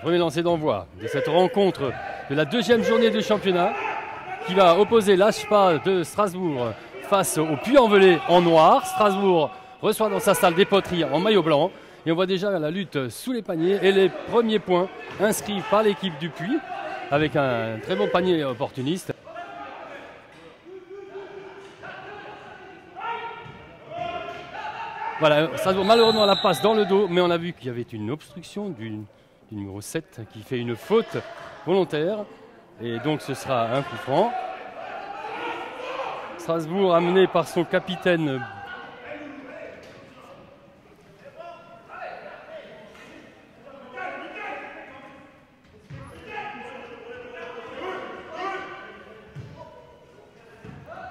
Premier lancer d'envoi de cette rencontre de la deuxième journée du championnat qui va opposer l'HPA de Strasbourg face au Puy-en-Velay en noir. Strasbourg reçoit dans sa salle des poteries en maillot blanc. Et on voit déjà la lutte sous les paniers et les premiers points inscrits par l'équipe du Puy avec un très bon panier opportuniste. Voilà, Strasbourg malheureusement la passe dans le dos, mais on a vu qu'il y avait une obstruction du numéro 7 qui fait une faute volontaire. Et donc ce sera un coup franc. Strasbourg amené par son capitaine.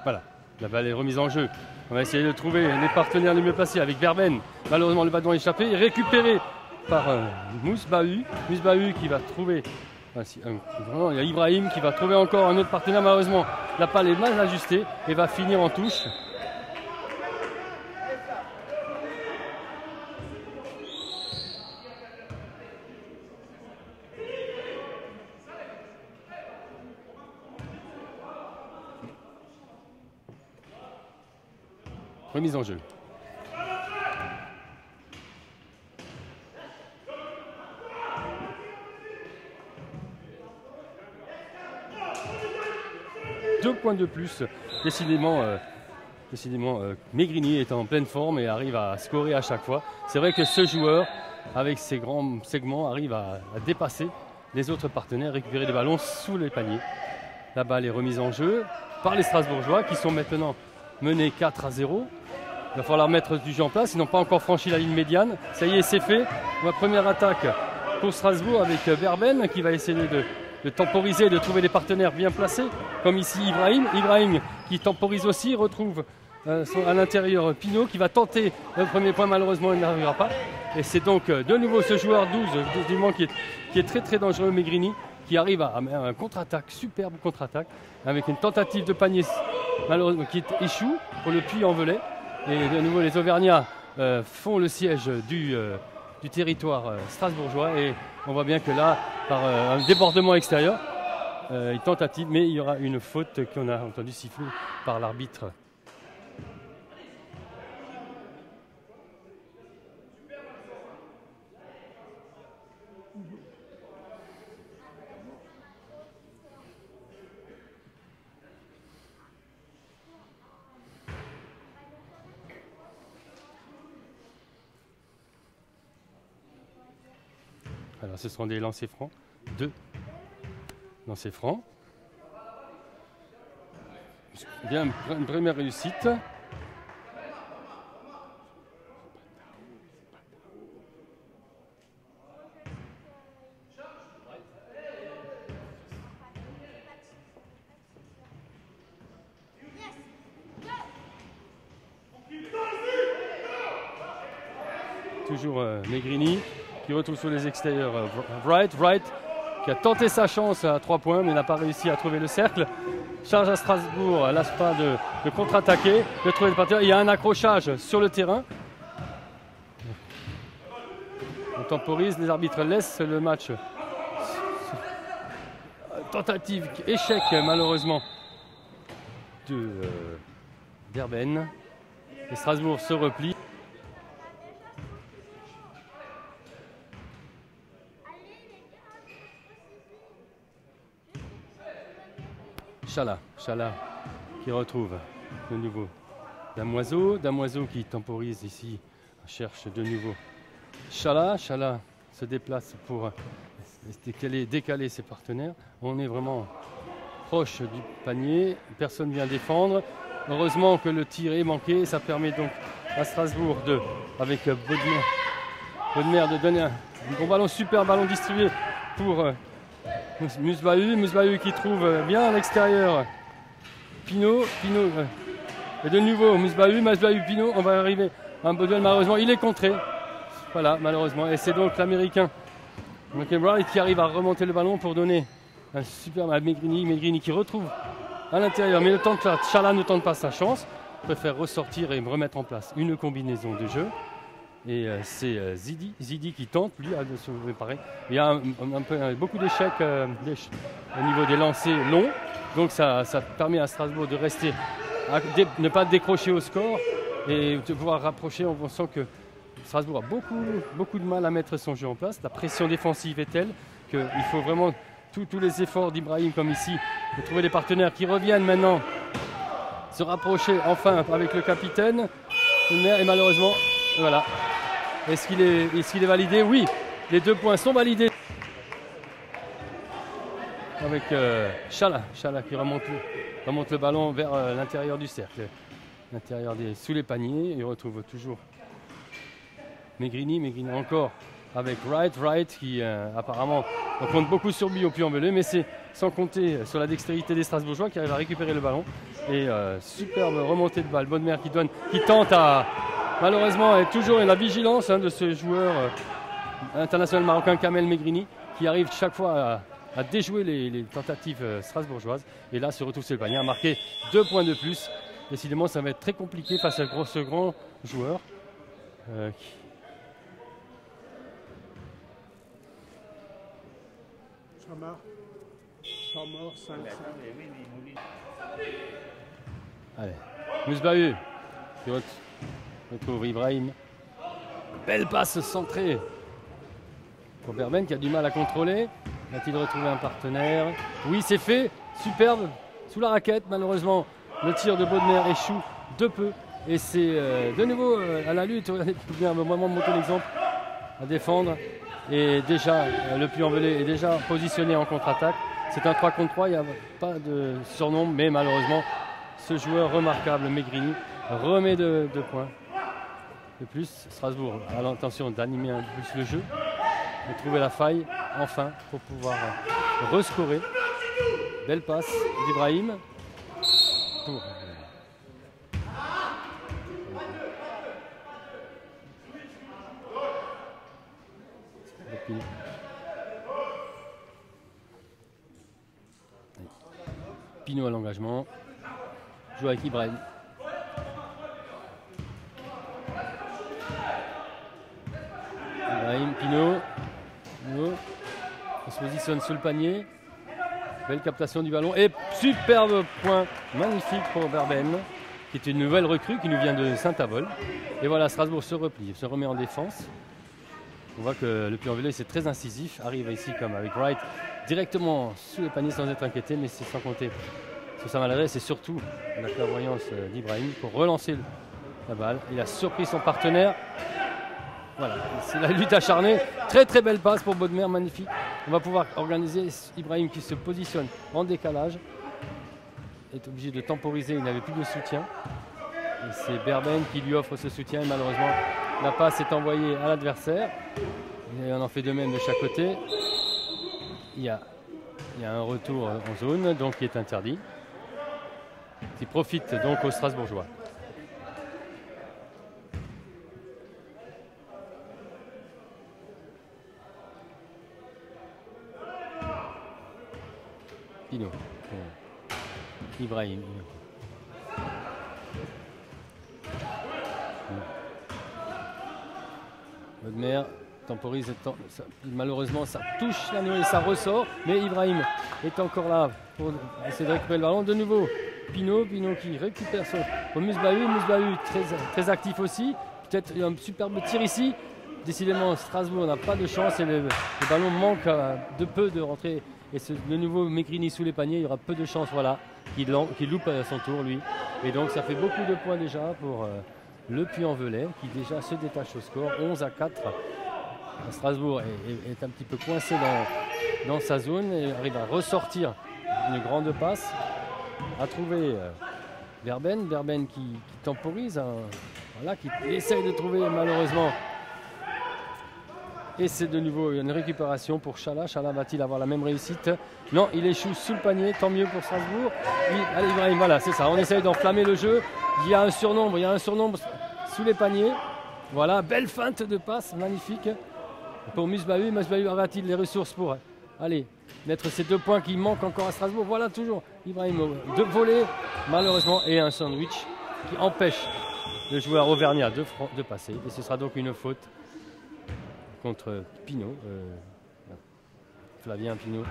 Voilà, la balle est remise en jeu. On va essayer de trouver les partenaires les mieux placés avec Verben. Malheureusement, le ballon est échappé. Récupéré par Mousbahu. Mousbahu qui va trouver. Il y a Ibrahim qui va trouver encore un autre partenaire. Malheureusement, la balle est mal ajustée et va finir en touche. Remise en jeu. Deux points de plus. Décidément, Megrini est en pleine forme et arrive à scorer à chaque fois. C'est vrai que ce joueur, avec ses grands segments, arrive à dépasser les autres partenaires, récupérer des ballons sous les paniers. La balle est remise en jeu par les Strasbourgeois qui sont maintenant menés 4-0. Il va falloir mettre du jeu en place. Ils n'ont pas encore franchi la ligne médiane. Ça y est, c'est fait. La première attaque pour Strasbourg avec Verben qui va essayer de temporiser, de trouver des partenaires bien placés. Comme ici Ibrahim. Ibrahim qui temporise aussi, retrouve à l'intérieur Pinot qui va tenter le premier point. Malheureusement, il n'arrivera pas. Et c'est donc de nouveau ce joueur 12 qui est très très dangereux, Megrini, qui arrive à un contre-attaque, superbe contre-attaque, avec une tentative de panier malheureusement qui échoue pour le Puy-en-Velay. Et de nouveau, les Auvergnats font le siège du territoire strasbourgeois. Et on voit bien que là, par un débordement extérieur, une tentative, mais il y aura une faute qu'on a entendu siffler par l'arbitre. Alors ce seront des lancers francs, 2 lancers francs. Bien, une première réussite. Toujours Megrini qui retrouve sur les extérieurs Wright qui a tenté sa chance à 3 points mais n'a pas réussi à trouver le cercle. Charge à Strasbourg, l'ASPA de contre-attaquer, de trouver le partenaire. Il y a un accrochage sur le terrain. On temporise, les arbitres laissent le match. Tentative, échec malheureusement de Verben. Et Strasbourg se replie. Chala qui retrouve de nouveau Damoiseau qui temporise ici, cherche de nouveau Chala se déplace pour décaler ses partenaires. On est vraiment proche du panier, personne ne vient défendre. Heureusement que le tir est manqué, ça permet donc à Strasbourg avec Bodmer de donner un bon ballon, super ballon distribué pour Mousbahu qui trouve bien à l'extérieur Pinot et de nouveau Mousbahu, Pinot, on va arriver à un duel, malheureusement il est contré, voilà malheureusement, et c'est donc l'américain McElroy qui arrive à remonter le ballon pour donner un super à Megrini qui retrouve à l'intérieur, mais Chala ne tente pas sa chance, préfère ressortir et remettre en place une combinaison de jeu. Et c'est Zidi qui tente, lui, à se préparer. Il y a beaucoup d'échecs au niveau des lancers longs. Donc ça permet à Strasbourg de rester, ne pas décrocher au score et de pouvoir rapprocher. On sent que Strasbourg a beaucoup de mal à mettre son jeu en place. La pression défensive est telle qu'il faut vraiment tous les efforts d'Ibrahim, comme ici, de trouver des partenaires qui reviennent maintenant se rapprocher enfin avec le capitaine. Et malheureusement, voilà. Est-ce qu'il est validé? Oui, les 2 points sont validés. Avec Chala qui remonte le ballon vers l'intérieur du cercle, sous les paniers. Il retrouve toujours Megrini encore avec Wright qui apparemment on compte beaucoup sur lui au Puy-en-Velay, mais c'est sans compter sur la dextérité des Strasbourgeois qui arrivent à récupérer le ballon. Et superbe remontée de balle, Bodmer qui tente à... Malheureusement, et toujours la vigilance de ce joueur international marocain Kamel Megrini qui arrive chaque fois à déjouer les tentatives strasbourgeoises. Et là, se retrouve sur le panier, a marqué 2 points de plus. Décidément, ça va être très compliqué face à ce grand joueur. Chamor, 5. Allez, Mousbahu qui retrouve Ibrahim. Belle passe centrée pour Berben qui a du mal à contrôler. Va-t-il retrouver un partenaire? Oui, c'est fait. Superbe. Sous la raquette, malheureusement, le tir de Bodmer échoue de peu. Et c'est de nouveau à la lutte. Il faut bien vraiment montrer l'exemple à défendre. Et déjà, le Puy-en-Velay est déjà positionné en contre-attaque. C'est un 3 contre 3. Il n'y a pas de surnombre. Mais malheureusement, ce joueur remarquable, Megrini, remet 2 points. De plus, Strasbourg a l'intention d'animer un peu plus le jeu, de trouver la faille enfin pour pouvoir rescorer. Belle passe d'Ibrahim. Pinot à l'engagement. Joue avec Ibrahim. Pinot. On se positionne sous le panier. Belle captation du ballon. Et superbe point magnifique pour Berben, qui est une nouvelle recrue qui nous vient de Saint-Avold. Et voilà, Strasbourg se replie, se remet en défense. On voit que le Puy-en-Velay c'est très incisif. Arrive ici comme avec Wright directement sous le panier sans être inquiété. Mais c'est sans compter sur sa maladresse et surtout la clairvoyance d'Ibrahim pour relancer la balle. Il a surpris son partenaire. Voilà, c'est la lutte acharnée. Très très belle passe pour Bodmer, magnifique. On va pouvoir organiser Ibrahim qui se positionne en décalage. Est obligé de temporiser, il n'avait plus de soutien. Et c'est Berben qui lui offre ce soutien. Et malheureusement, la passe est envoyée à l'adversaire. Et on en fait de même de chaque côté. Il y a un retour en zone, donc qui est interdit. Qui profite donc aux Strasbourgeois. Pinot. Ibrahim. Bodmer temporise. Malheureusement, ça touche l'anneau et ça ressort. Mais Ibrahim est encore là pour essayer de récupérer le ballon. De nouveau, Pinot qui récupère son Mousbahu. Mousbahu très actif aussi. Peut-être un superbe tir ici. Décidément, Strasbourg n'a pas de chance et le ballon manque de peu de rentrer. Et de nouveau Megrini sous les paniers, il y aura peu de chance, voilà, qu'il loupe à son tour lui. Et donc ça fait beaucoup de points déjà pour le Puy-en-Velay qui déjà se détache au score, 11-4. Strasbourg est un petit peu coincé dans sa zone et arrive à ressortir une grande passe, à trouver Berben qui temporise, voilà, qui essaye de trouver malheureusement. Et c'est de nouveau une récupération pour Chala. Chala va-t-il avoir la même réussite? Non, il échoue sous le panier, tant mieux pour Strasbourg. Allez Ibrahim, voilà, c'est ça, on essaye d'enflammer le jeu. Il y a un surnombre sous les paniers. Voilà, belle feinte de passe, magnifique. Pour Mousbahu, aura-t-il les ressources pour mettre ces 2 points qui manquent encore à Strasbourg? Voilà toujours Ibrahim, 2 volets malheureusement et un sandwich qui empêche le joueur auvergnat de passer. Et ce sera donc une faute contre Pinot, Flavien Pinot.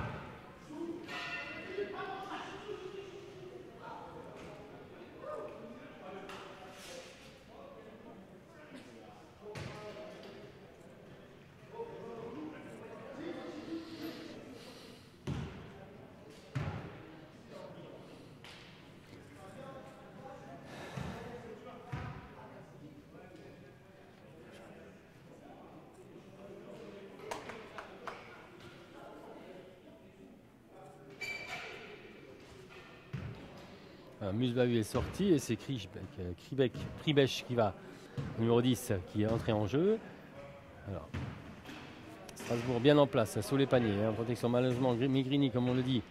Musbahu est sorti et c'est Kribech qui va, numéro 10, qui est entré en jeu. Alors, Strasbourg bien en place, sous les paniers, hein, protection malheureusement. Megrini, comme on le dit,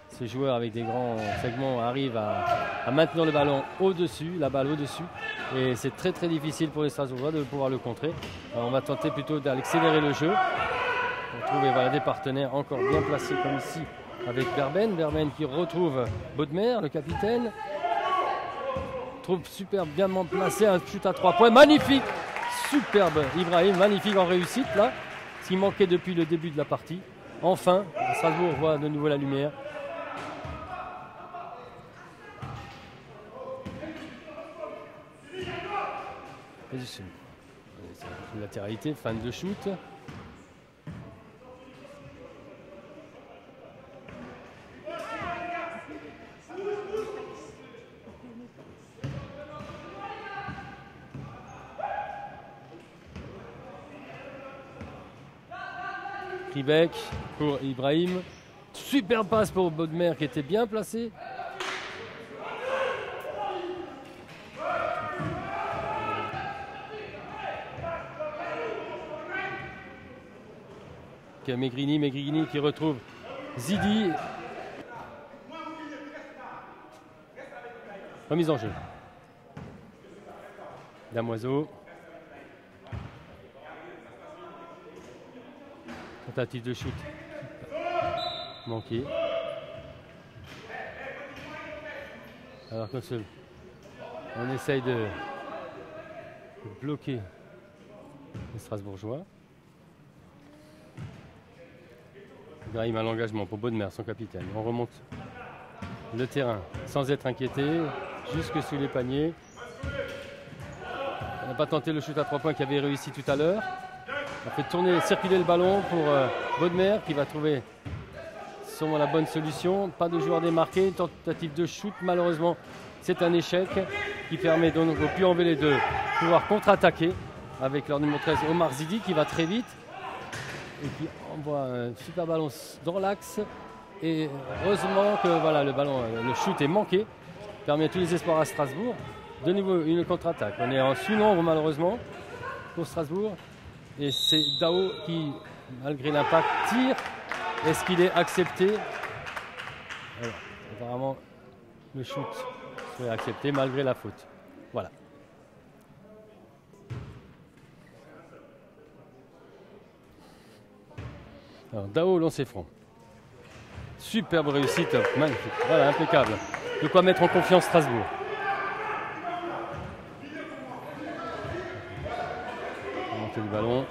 ce joueur avec des grands segments arrive à maintenir le ballon au-dessus, la balle au-dessus. Et c'est très très difficile pour les Strasbourgeois de pouvoir le contrer. Alors, on va tenter plutôt d'accélérer le jeu pour trouver des partenaires encore bien placés comme ici avec Berben qui retrouve Bodmer, le capitaine. Trouve super bien placé, un shoot à 3 points, magnifique, superbe Ibrahim, magnifique en réussite là, ce qui manquait depuis le début de la partie. Enfin, Strasbourg voit de nouveau la lumière. Latéralité, fan de shoot. Kribech pour Ibrahim. Super passe pour Bodmer qui était bien placé. Megrini qui retrouve Zidi. Remise en jeu. Damoiseau. Tentative de shoot manqué. Alors comme ça, on essaye de bloquer les Strasbourgeois. Ibrahim a l'engagement pour Bodmer, son capitaine. On remonte le terrain sans être inquiété, jusque sous les paniers. On n'a pas tenté le shoot à 3 points qui avait réussi tout à l'heure. On fait circuler le ballon pour Bodmer qui va trouver sûrement la bonne solution. Pas de joueur démarqué, une tentative de shoot. Malheureusement, c'est un échec qui permet donc au Puy-en-Velay de pouvoir contre-attaquer avec leur numéro 13 Omar Zidi qui va très vite et qui envoie un super ballon dans l'axe. Et heureusement que voilà, le shoot est manqué. Permet tous les espoirs à Strasbourg. De nouveau une contre-attaque. On est en sous-nombre malheureusement pour Strasbourg. Et c'est Dao qui, malgré l'impact, tire. Est-ce qu'il est accepté? Alors, apparemment, le shoot serait accepté malgré la faute. Voilà. Alors, Dao, lancer franc. Superbe réussite, magnifique. Voilà, impeccable. De quoi mettre en confiance Strasbourg. Montée du ballon.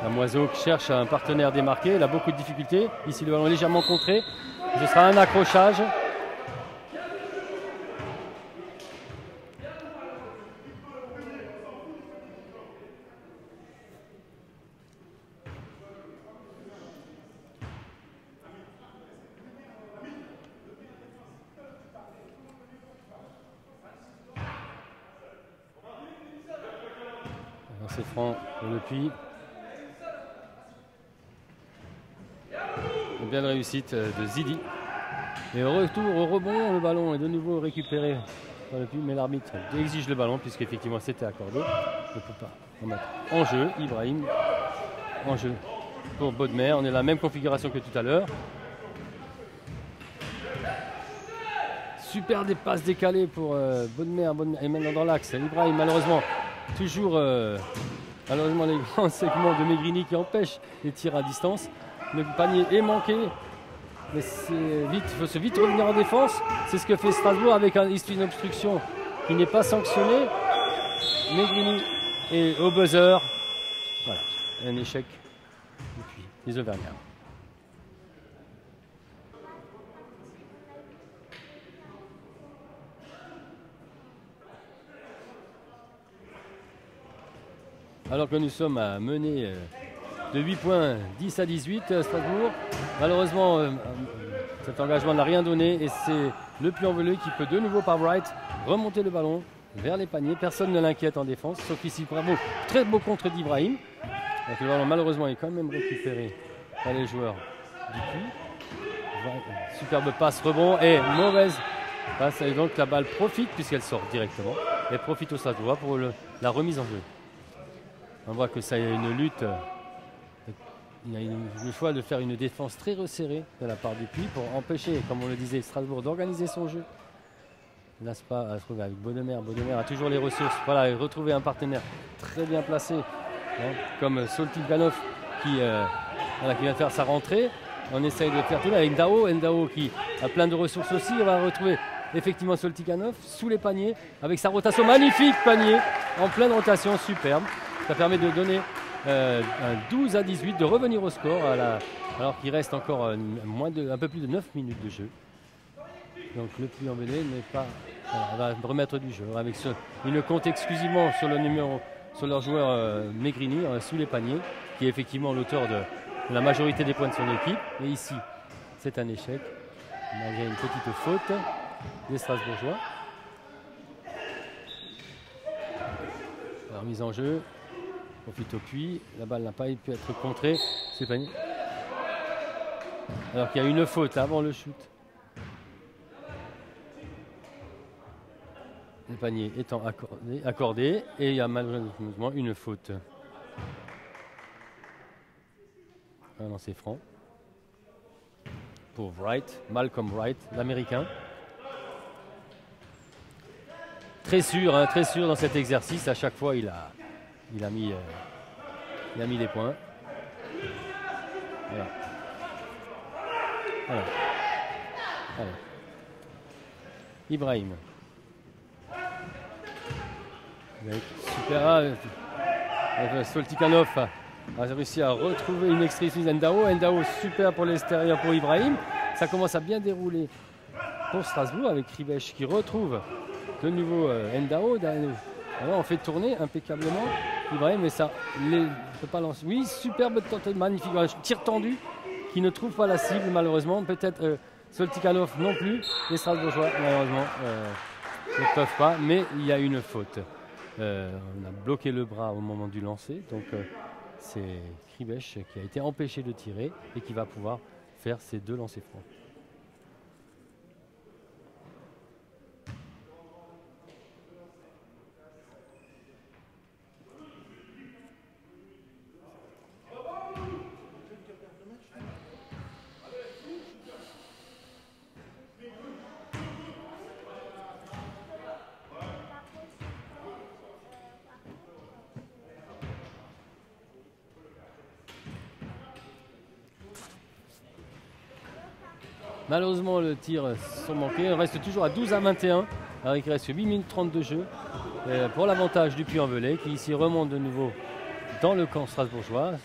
Damoiseau qui cherche un partenaire démarqué. Il a beaucoup de difficultés. Ici, le ballon est légèrement contré. Ce sera un accrochage. C'est franc pour le Puy. Une belle réussite de Zidi. Et au retour, au rebond, le ballon est de nouveau récupéré par le Puy, mais l'arbitre exige le ballon puisqu'effectivement c'était accordé. Il ne peut pas en mettre en jeu. Ibrahim en jeu pour Bodmer. On est la même configuration que tout à l'heure. Super des passes décalées pour Bodmer et maintenant dans l'axe. Ibrahim malheureusement toujours malheureusement les grands segments de Megrini qui empêchent les tirs à distance. Le panier est manqué, mais il faut vite revenir en défense. C'est ce que fait Strasbourg avec une obstruction qui n'est pas sanctionné. Negrini est au buzzer. Voilà, un échec depuis les Auvergnats. Alors que nous sommes à mener de 8 points, 10 à 18 Strasbourg. Malheureusement, cet engagement n'a rien donné et c'est le Puy-en-Velay qui peut de nouveau par Wright remonter le ballon vers les paniers. Personne ne l'inquiète en défense, sauf ici, bravo, très beau contre d'Ibrahim. Le ballon malheureusement est quand même récupéré par les joueurs du Puy. Superbe passe, rebond et mauvaise passe. Et donc la balle profite puisqu'elle sort directement. Elle profite au Strasbourg pour la remise en jeu. On voit que ça y a une lutte. Il y a le choix de faire une défense très resserrée de la part du Puy pour empêcher, comme on le disait, Strasbourg d'organiser son jeu. L'ASPA a trouvé avec Bonnemer. Bonnemer a toujours les ressources. Voilà, il a retrouvé un partenaire très bien placé, hein, comme Soltiganov qui vient de faire sa rentrée. On essaye de faire tout avec Ndao. Ndao qui a plein de ressources aussi. On va retrouver effectivement Soltiganov sous les paniers avec sa rotation. Magnifique panier en pleine rotation, superbe. Ça permet de donner un 12 à 18, de revenir au score alors qu'il reste encore un peu plus de 9 minutes de jeu. Donc le Puy-en-Velay n'est pas va remettre du jeu avec une compte exclusivement sur leur joueur Negrini sous les paniers, qui est effectivement l'auteur de la majorité des points de son équipe. Et ici, c'est un échec malgré une petite faute des Strasbourgeois. La remise en jeu. Profite au Puy, la balle n'a pas pu être contrée. C'est panier. Alors qu'il y a une faute avant le shoot. Le panier étant accordé et il y a malheureusement une faute. Un lancer franc pour Wright, Malcolm Wright, l'Américain. Très sûr dans cet exercice. À chaque fois, il a mis les points. Voilà. Voilà. Ibrahim. Super. Soltiganov a réussi à retrouver une extrémité d'Endao. Endao super pour l'extérieur pour Ibrahim. Ça commence à bien dérouler pour Strasbourg avec Kribesh qui retrouve de nouveau Endao. Alors on fait tourner impeccablement Ibrahim, mais ça ne peut pas lancer. Oui, superbe tentative, magnifique. Tir tendu qui ne trouve pas la cible malheureusement. Peut-être Soltiganov non plus. Les Strasbourgeois malheureusement ne peuvent pas, mais il y a une faute. On a bloqué le bras au moment du lancer, donc c'est Kribesh qui a été empêché de tirer et qui va pouvoir faire ses 2 lancers francs. Malheureusement, le tir sont manqués. On reste toujours à 12 à 21. Alors il reste 8 minutes 30 de jeu pour l'avantage du Puy-en-Velay qui ici remonte de nouveau dans le camp strasbourgeois.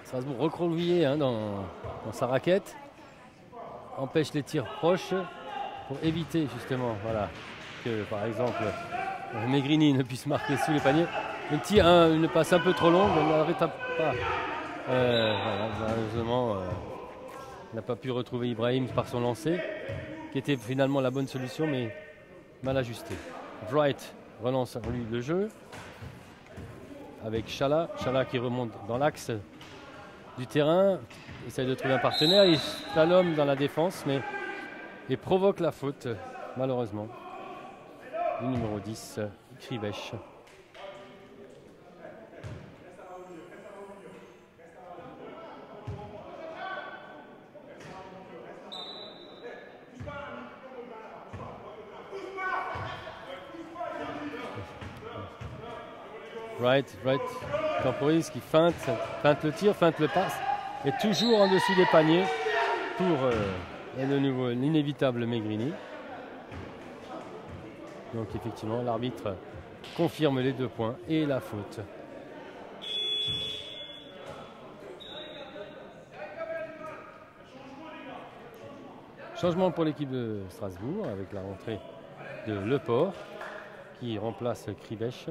Strasbourg recroquevillé dans sa raquette. Empêche les tirs proches pour éviter justement que par exemple Negrini ne puisse marquer sous les paniers. Le tir, une passe un peu trop longue, on n'arrête pas. Malheureusement, il n'a pas pu retrouver Ibrahim par son lancer, qui était finalement la bonne solution, mais mal ajusté. Wright relance lui le jeu avec Chala. Chala qui remonte dans l'axe du terrain, essaye de trouver un partenaire, il slalome dans la défense, mais il provoque la faute, malheureusement. Le numéro 10, Kribesh. Wright temporise, qui feinte le tir, feinte le passe, et toujours en dessous des paniers pour de nouveau l'inévitable Negrini. Donc effectivement, l'arbitre confirme les 2 points et la faute. Changement pour l'équipe de Strasbourg avec la rentrée de Leport qui remplace Kribech.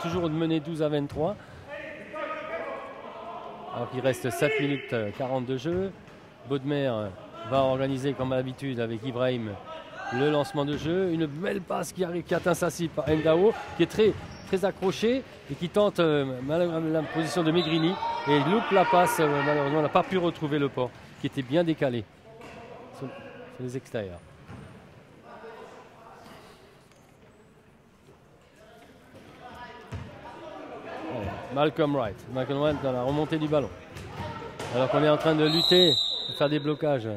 Toujours de mener 12 à 23. Alors qu'il reste 7 minutes 40 de jeu. Bodmer va organiser comme à l'habitude avec Ibrahim le lancement de jeu. Une belle passe qui atteint sa cible par Ndao qui est très accroché et qui tente la position de Megrini et loupe la passe. Malheureusement, on n'a pas pu retrouver le port qui était bien décalé sur les extérieurs. Malcolm Wright dans la remontée du ballon. Alors qu'on est en train de lutter, de faire des blocages.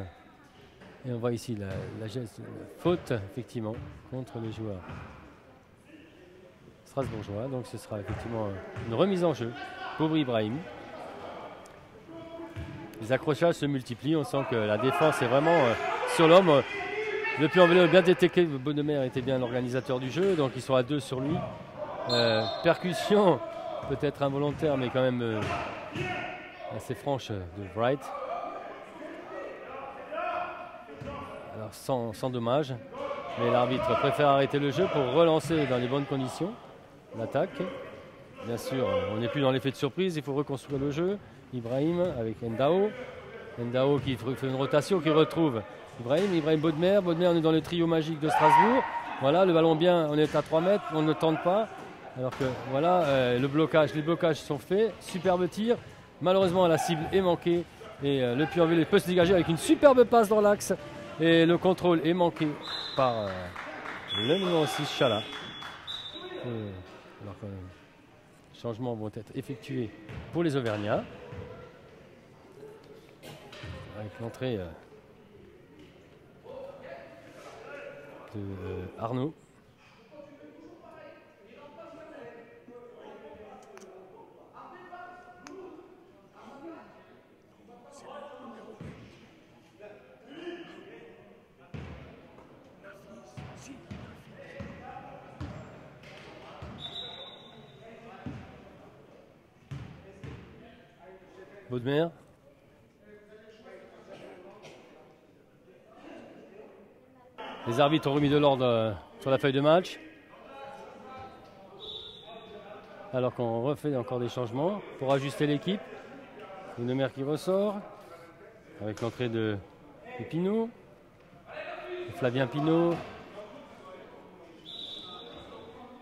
Et on voit ici la faute, effectivement, contre les joueurs strasbourgeois. Donc ce sera effectivement une remise en jeu pour Ibrahim. Les accrochages se multiplient. On sent que la défense est vraiment sur l'homme. Le Puy-en-Velay a bien détecté que Bonnemer était bien l'organisateur du jeu. Donc ils sont à 2 sur lui. Percussion. Peut-être involontaire, mais quand même assez franche de Wright. Alors sans dommage. Mais l'arbitre préfère arrêter le jeu pour relancer dans les bonnes conditions l'attaque. Bien sûr, on n'est plus dans l'effet de surprise, il faut reconstruire le jeu. Ibrahim avec Ndao. Ndao qui fait une rotation, qui retrouve Ibrahim Bodmer. Bodmer, on est dans le trio magique de Strasbourg. Voilà, le ballon bien, on est à 3 mètres, on ne tente pas. Alors que voilà, les blocages sont faits, superbe tir. Malheureusement, la cible est manquée et le Puy-en-Velay peut se dégager avec une superbe passe dans l'axe. Et le contrôle est manqué par le numéro 6, Chala. Alors que les changements vont être effectués pour les Auvergnats. Avec l'entrée de Arnaud. Bodmer. Les arbitres ont remis de l'ordre sur la feuille de match. Alors qu'on refait encore des changements pour ajuster l'équipe. Bonnemer qui ressort. Avec l'entrée de Pinot. Flavien Pinot.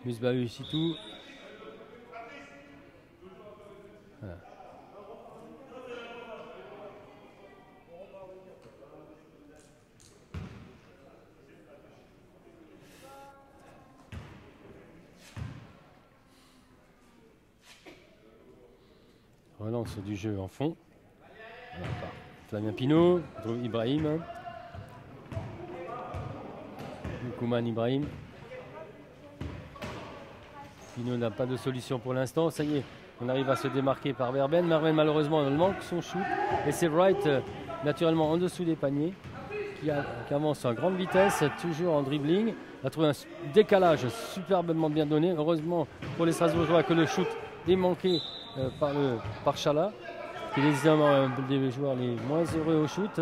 Musbahu Sitou. Voilà. Relance du jeu en fond. Flavien Pinot, Ibrahim. Kouman Ibrahim. Pinot n'a pas de solution pour l'instant. Ça y est, on arrive à se démarquer par Verben. Verben malheureusement il manque son shoot. Et c'est Wright naturellement en dessous des paniers qui avance en grande vitesse, toujours en dribbling. Il a trouvé un décalage superbement bien donné. Heureusement pour les Strasbourgeois que le shoot est manqué par Chala, qui est évidemment un des joueurs les moins heureux au shoot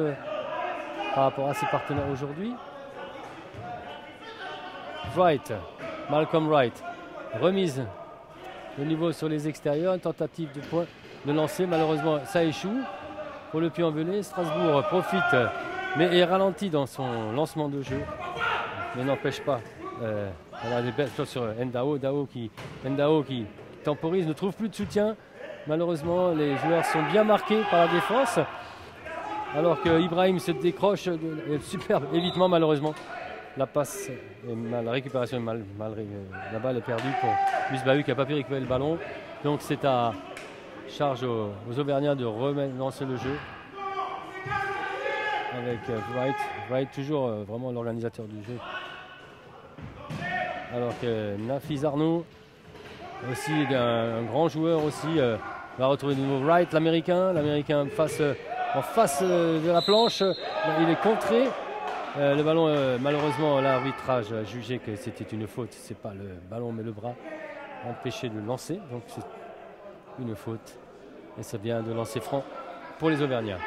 par rapport à ses partenaires aujourd'hui. Wright, Malcolm Wright, remise de niveau sur les extérieurs, une tentative de lancer, malheureusement ça échoue pour le Puy-en-Velay. Strasbourg profite mais est ralenti dans son lancement de jeu, mais n'empêche pas. On a des belles choses sur Ndao qui temporise, ne trouve plus de soutien. Malheureusement, les joueurs sont bien marqués par la défense. Alors que Ibrahim se décroche, superbe évitement malheureusement. La passe, la récupération est mal la balle est perdue pour Musbahu qui n'a pas pu récupérer le ballon. Donc c'est à charge aux Auvergnats de relancer le jeu. Avec Wright toujours vraiment l'organisateur du jeu. Alors que Nafiz Arnaud aussi un grand joueur aussi. Va retrouver de nouveau Wright, l'américain. L'américain en face de la planche. Il est contré. Le ballon, malheureusement, l'arbitrage a jugé que c'était une faute. C'est pas le ballon, mais le bras empêché de lancer. Donc c'est une faute. Et ça vient de lancer franc pour les Auvergnats.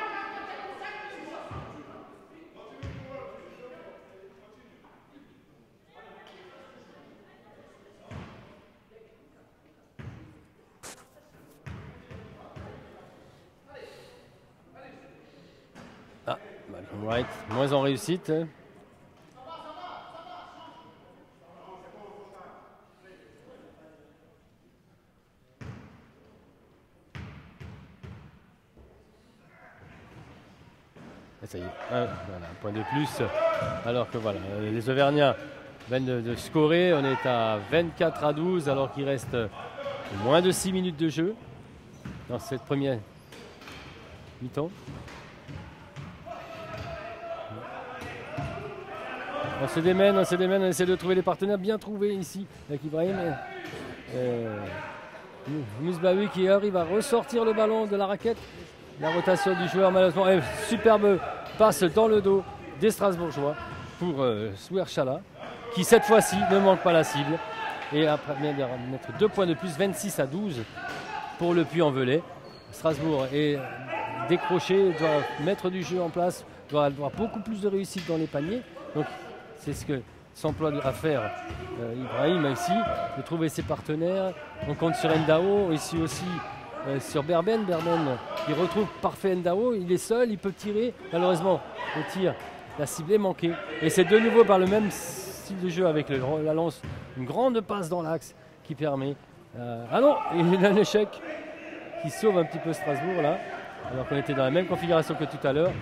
Ah, Malcolm Wright, moins en réussite. Et ça y est, voilà, un point de plus. Alors que voilà, les Auvergnats viennent de scorer. On est à 24-12 alors qu'il reste moins de 6 minutes de jeu dans cette première mi-temps. On se démène, on essaie de trouver les partenaires bien trouvés ici avec Ibrahim. Musbaoui qui arrive à ressortir le ballon de la raquette. La rotation du joueur malheureusement. Superbe passe dans le dos des Strasbourgeois pour Souer-Chala qui cette fois-ci ne manque pas la cible. Et après bien de mettre 2 points de plus, 26-12 pour le Puy-en-Velay. Strasbourg est décroché, doit mettre du jeu en place, doit avoir beaucoup plus de réussite dans les paniers. Donc c'est ce que s'emploie à faire Ibrahim ici, de trouver ses partenaires. On compte sur Ndao, ici aussi sur Berben qui retrouve parfait Ndao, il est seul, il peut tirer, malheureusement le tir, la cible est manquée. Et c'est de nouveau par le même style de jeu avec la lance, une grande passe dans l'axe qui permet... ah non, il y a un échec qui sauve un petit peu Strasbourg là, alors qu'on était dans la même configuration que tout à l'heure.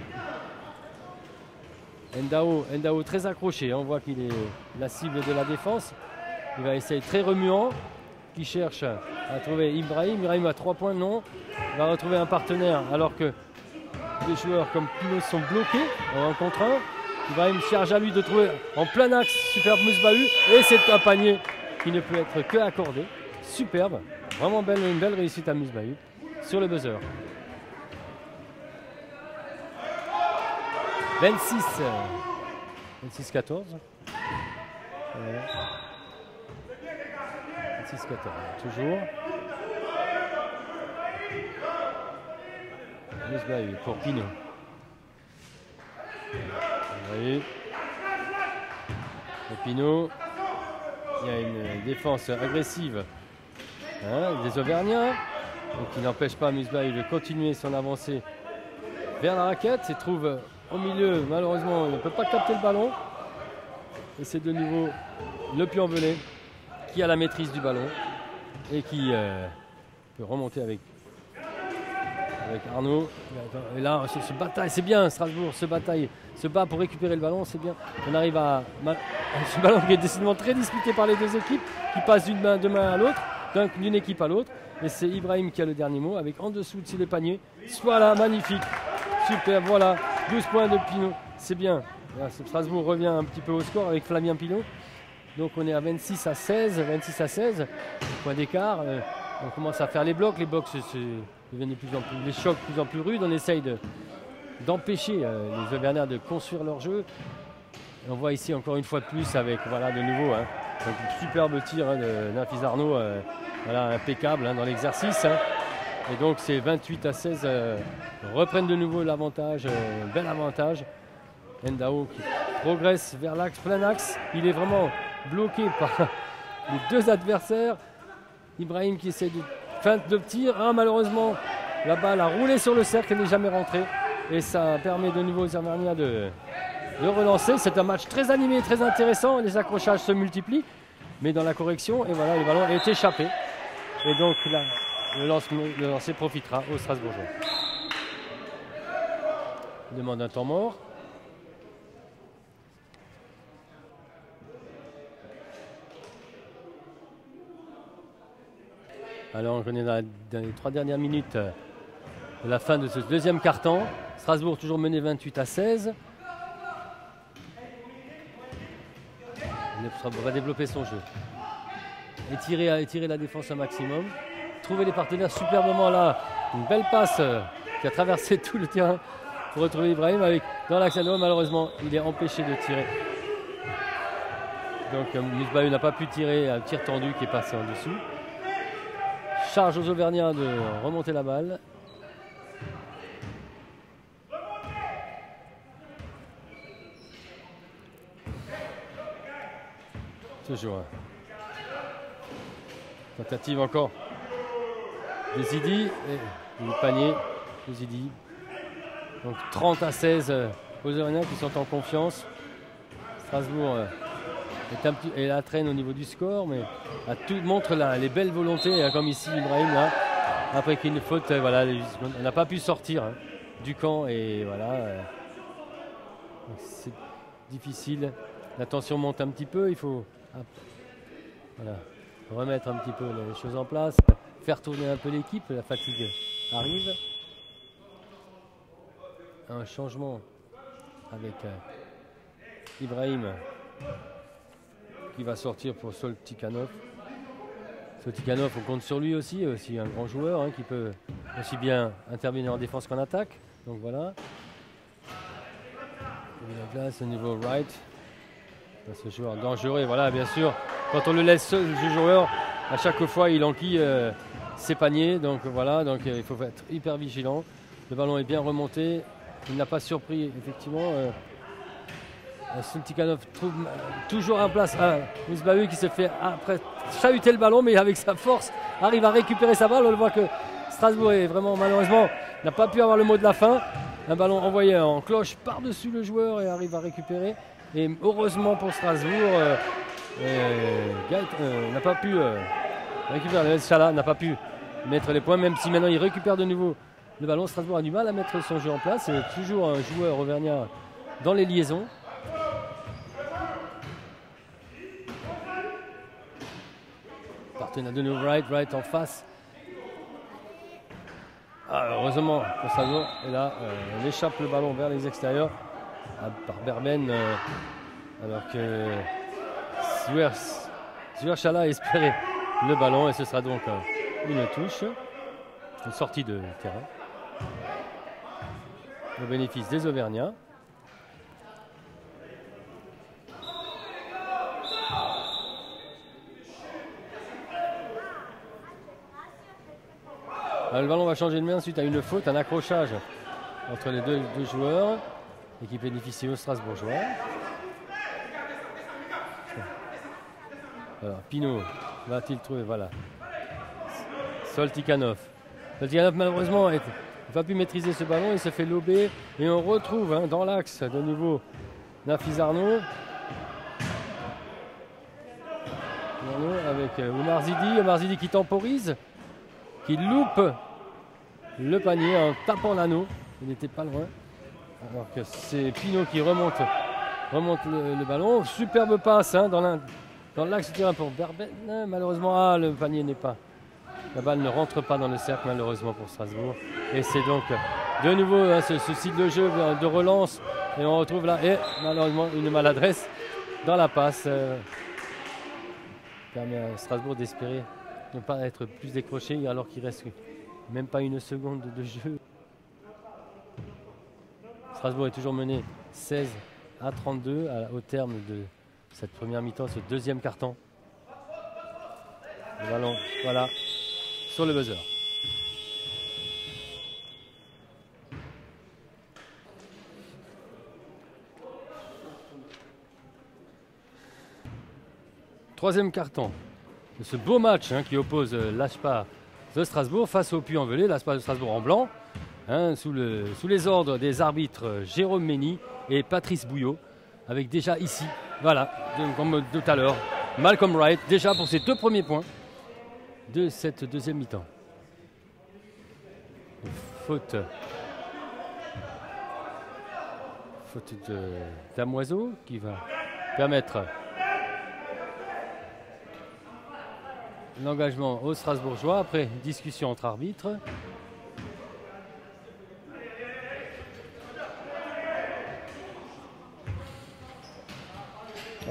Ndao très accroché, on voit qu'il est la cible de la défense. Il va essayer très remuant, qui cherche à trouver Ibrahim. Ibrahim a 3 points, non. Il va retrouver un partenaire alors que des joueurs comme Pinot sont bloqués en 1 contre 1. Ibrahim charge à lui de trouver en plein axe superbe Musbaoui. Et c'est un panier qui ne peut être que accordé. Superbe, vraiment une belle réussite à Musbaoui sur le buzzer. 26-14. Voilà. 26-14, toujours. Musbaoui pour Pinot. Et Pinot, il y a une défense agressive des Auvergnats, qui n'empêche pas Musbaoui de continuer son avancée vers la raquette. Il se trouve au milieu, malheureusement, il ne peut pas capter le ballon. Et c'est de nouveau le Puy-en-Velay qui a la maîtrise du ballon et qui peut remonter avec Arnaud. Et là, se bataille, c'est bien, Strasbourg se bat pour récupérer le ballon, c'est bien. On arrive à ce ballon qui est décidément très disputé par les deux équipes, qui passe d'une main à l'autre, d'une équipe à l'autre. Et c'est Ibrahim qui a le dernier mot, avec en dessous de les paniers. Voilà, magnifique, super, voilà, 12 points de Pinot, c'est bien. Voilà, Strasbourg revient un petit peu au score avec Flavien Pinot. Donc on est à 26-16, point d'écart. On commence à faire les blocs deviennent de plus en plus, les chocs de plus en plus rudes. On essaye d'empêcher les Auvergnats de construire leur jeu. Et on voit ici encore une fois de plus avec voilà de nouveau donc un superbe tir de Nafis Arnaud, voilà, impeccable dans l'exercice. Et donc c'est 28-16, reprennent de nouveau l'avantage, bel avantage. Ndao qui progresse vers l'axe, plein axe. Il est vraiment bloqué par les deux adversaires. Ibrahim qui essaie de feinte de tir. Malheureusement, la balle a roulé sur le cercle et n'est jamais rentrée. Et ça permet de nouveau aux Auvergnats de relancer. C'est un match très animé, très intéressant. Les accrochages se multiplient, mais dans la correction. Et voilà, le ballon est échappé. Et donc là, le lancer profitera aux Strasbourgeois. Il demande un temps mort. Alors on est dans les 3 dernières minutes de la fin de ce deuxième quart-temps. Strasbourg toujours mené 28-16. On va développer son jeu. étirer la défense au maximum. Trouver les partenaires superbement là. Une belle passe qui a traversé tout le terrain pour retrouver Ibrahim avec dans l'axe à l'eau. Malheureusement, il est empêché de tirer. Donc Misbahut n'a pas pu tirer un tir tendu qui est passé en dessous. Charge aux Auvergnats de remonter la balle. Toujours. Tentative encore de Zidi et du panier de Zidi. Donc 30-16 aux Auvergnats qui sont en confiance. Strasbourg est la traîne au niveau du score, mais tout montre les belles volontés, comme ici Ibrahim là, après qu'il y ait une faute, voilà, on n'a pas pu sortir du camp et voilà, c'est difficile. La tension monte un petit peu, il faut voilà, remettre un petit peu les choses en place, faire tourner un peu l'équipe, la fatigue arrive. Un changement avec Ibrahim qui va sortir pour Soltikhanov. Soltikhanov, on compte sur lui aussi un grand joueur qui peut aussi bien intervenir en défense qu'en attaque. Donc voilà. Et là, c'est au niveau right. Ce joueur dangereux, voilà, bien sûr. Quand on le laisse seul, ce joueur, à chaque fois, il enquille ses paniers. Donc voilà, donc il faut être hyper vigilant. Le ballon est bien remonté. Il n'a pas surpris, effectivement. Soltikhanov trouve toujours en place Misbahut qui se fait après chahuter le ballon, mais avec sa force arrive à récupérer sa balle. On le voit que Strasbourg est vraiment, malheureusement, n'a pas pu avoir le mot de la fin. Un ballon envoyé en cloche par-dessus le joueur et arrive à récupérer. Et heureusement pour Strasbourg, n'a pas pu récupérer. Chala n'a pas pu mettre les points, même si maintenant il récupère de nouveau le ballon. Strasbourg a du mal à mettre son jeu en place. C'est toujours un joueur auvergnat dans les liaisons. Partenaire de nouveau right en face. Heureusement pour Strasbourg. Et là, on échappe le ballon vers les extérieurs par Berben. Alors que Zouer Chala espérait le ballon et ce sera donc une touche. Une sortie de terrain. Au bénéfice des Auvergnats. Alors, le ballon va changer de main suite à une faute, un accrochage entre les deux joueurs et qui bénéficie aux Strasbourgeois. Alors, Pinot va-t-il trouver? Voilà. Soltikhanov. Soltikhanov, malheureusement, n'a pas pu maîtriser ce ballon. Il se fait lober et on retrouve dans l'axe de nouveau Nafiz Arnaud. Avec Oumar Zidi. Oumar Zidi qui temporise, qui loupe le panier en tapant l'anneau. Il n'était pas loin. Alors que c'est Pinot qui remonte le ballon. Superbe passe dans l'axe du terrain pour Berben. Malheureusement, le panier n'est pas. La balle ne rentre pas dans le cercle, malheureusement pour Strasbourg. Et c'est donc de nouveau ce style de jeu de relance. Et on retrouve là, et malheureusement, une maladresse dans la passe. Permet à Strasbourg d'espérer ne pas être plus décroché alors qu'il reste même pas une seconde de jeu. Strasbourg est toujours mené 16-32 au terme de cette première mi-temps, ce deuxième quart-temps. Le ballon, voilà, sur le buzzer. Troisième quart-temps de ce beau match qui oppose l'ASPA de Strasbourg face au Puy-en-Velay. L'ASPA de Strasbourg en blanc, sous les ordres des arbitres Jérôme Mény et Patrice Bouillot, avec déjà ici, voilà, comme tout à l'heure, Malcolm Wright, déjà pour ses 2 premiers points de cette deuxième mi-temps. Faute d'Amoiseau qui va permettre l'engagement aux Strasbourgeois après discussion entre arbitres.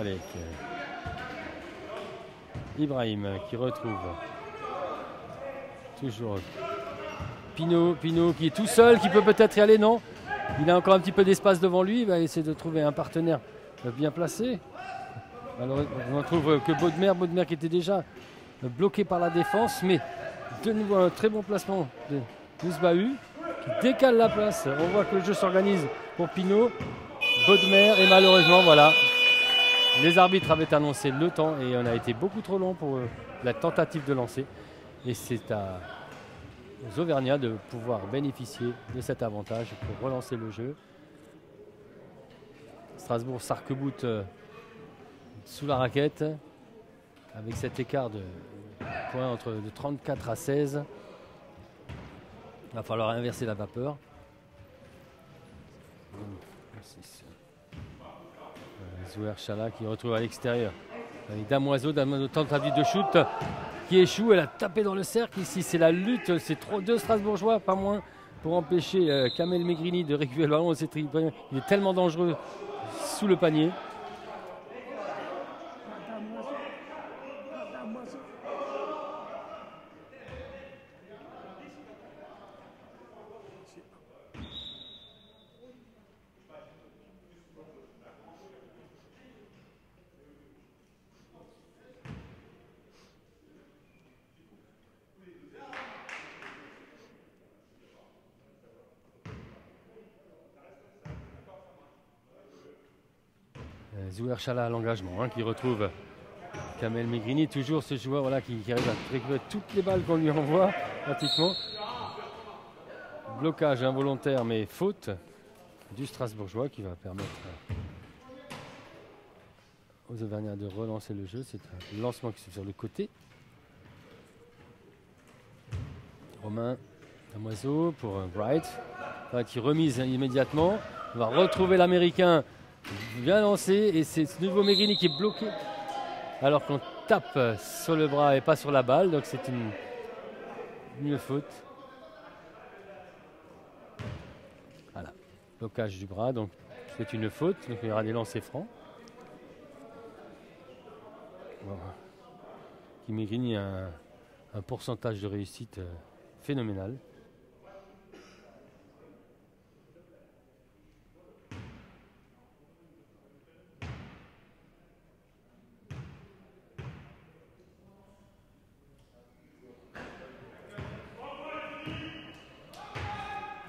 Avec Ibrahim qui retrouve toujours Pinault qui est tout seul, qui peut peut-être y aller, non? Il a encore un petit peu d'espace devant lui, il va essayer de trouver un partenaire bien placé. Alors, on trouve que Bodmer qui était déjà bloqué par la défense, mais de nouveau un très bon placement de Mousbahu qui décale la place. On voit que le jeu s'organise pour Pinault, Bodmer, et malheureusement, voilà, les arbitres avaient annoncé le temps et on a été beaucoup trop long pour la tentative de lancer. Et c'est aux Auvergnats de pouvoir bénéficier de cet avantage pour relancer le jeu. Strasbourg s'arc-boute sous la raquette avec cet écart de points de 34 à 16. Il va falloir inverser la vapeur. Zouher Chala qui retrouve à l'extérieur avec Damoiseau, tentative de shoot qui échoue. Elle a tapé dans le cercle. Ici c'est la lutte, c'est deux Strasbourgeois, pas moins, pour empêcher Kamel Megrini de récupérer le ballon. Il est tellement dangereux sous le panier. Zouher Chala à l'engagement, qui retrouve Kamel Megrini, toujours ce joueur qui arrive à récupérer toutes les balles qu'on lui envoie pratiquement. Blocage involontaire mais faute du Strasbourgeois qui va permettre aux Auvergnats de relancer le jeu. C'est un lancement qui se fait sur le côté. Romain Damoiseau pour Bright qui remise immédiatement. On va retrouver l'Américain bien lancé et c'est ce nouveau Megrini qui est bloqué alors qu'on tape sur le bras et pas sur la balle, donc c'est une faute. Voilà, blocage du bras, donc c'est une faute, donc il y aura des lancers francs. Voilà. Megrini a un pourcentage de réussite phénoménal.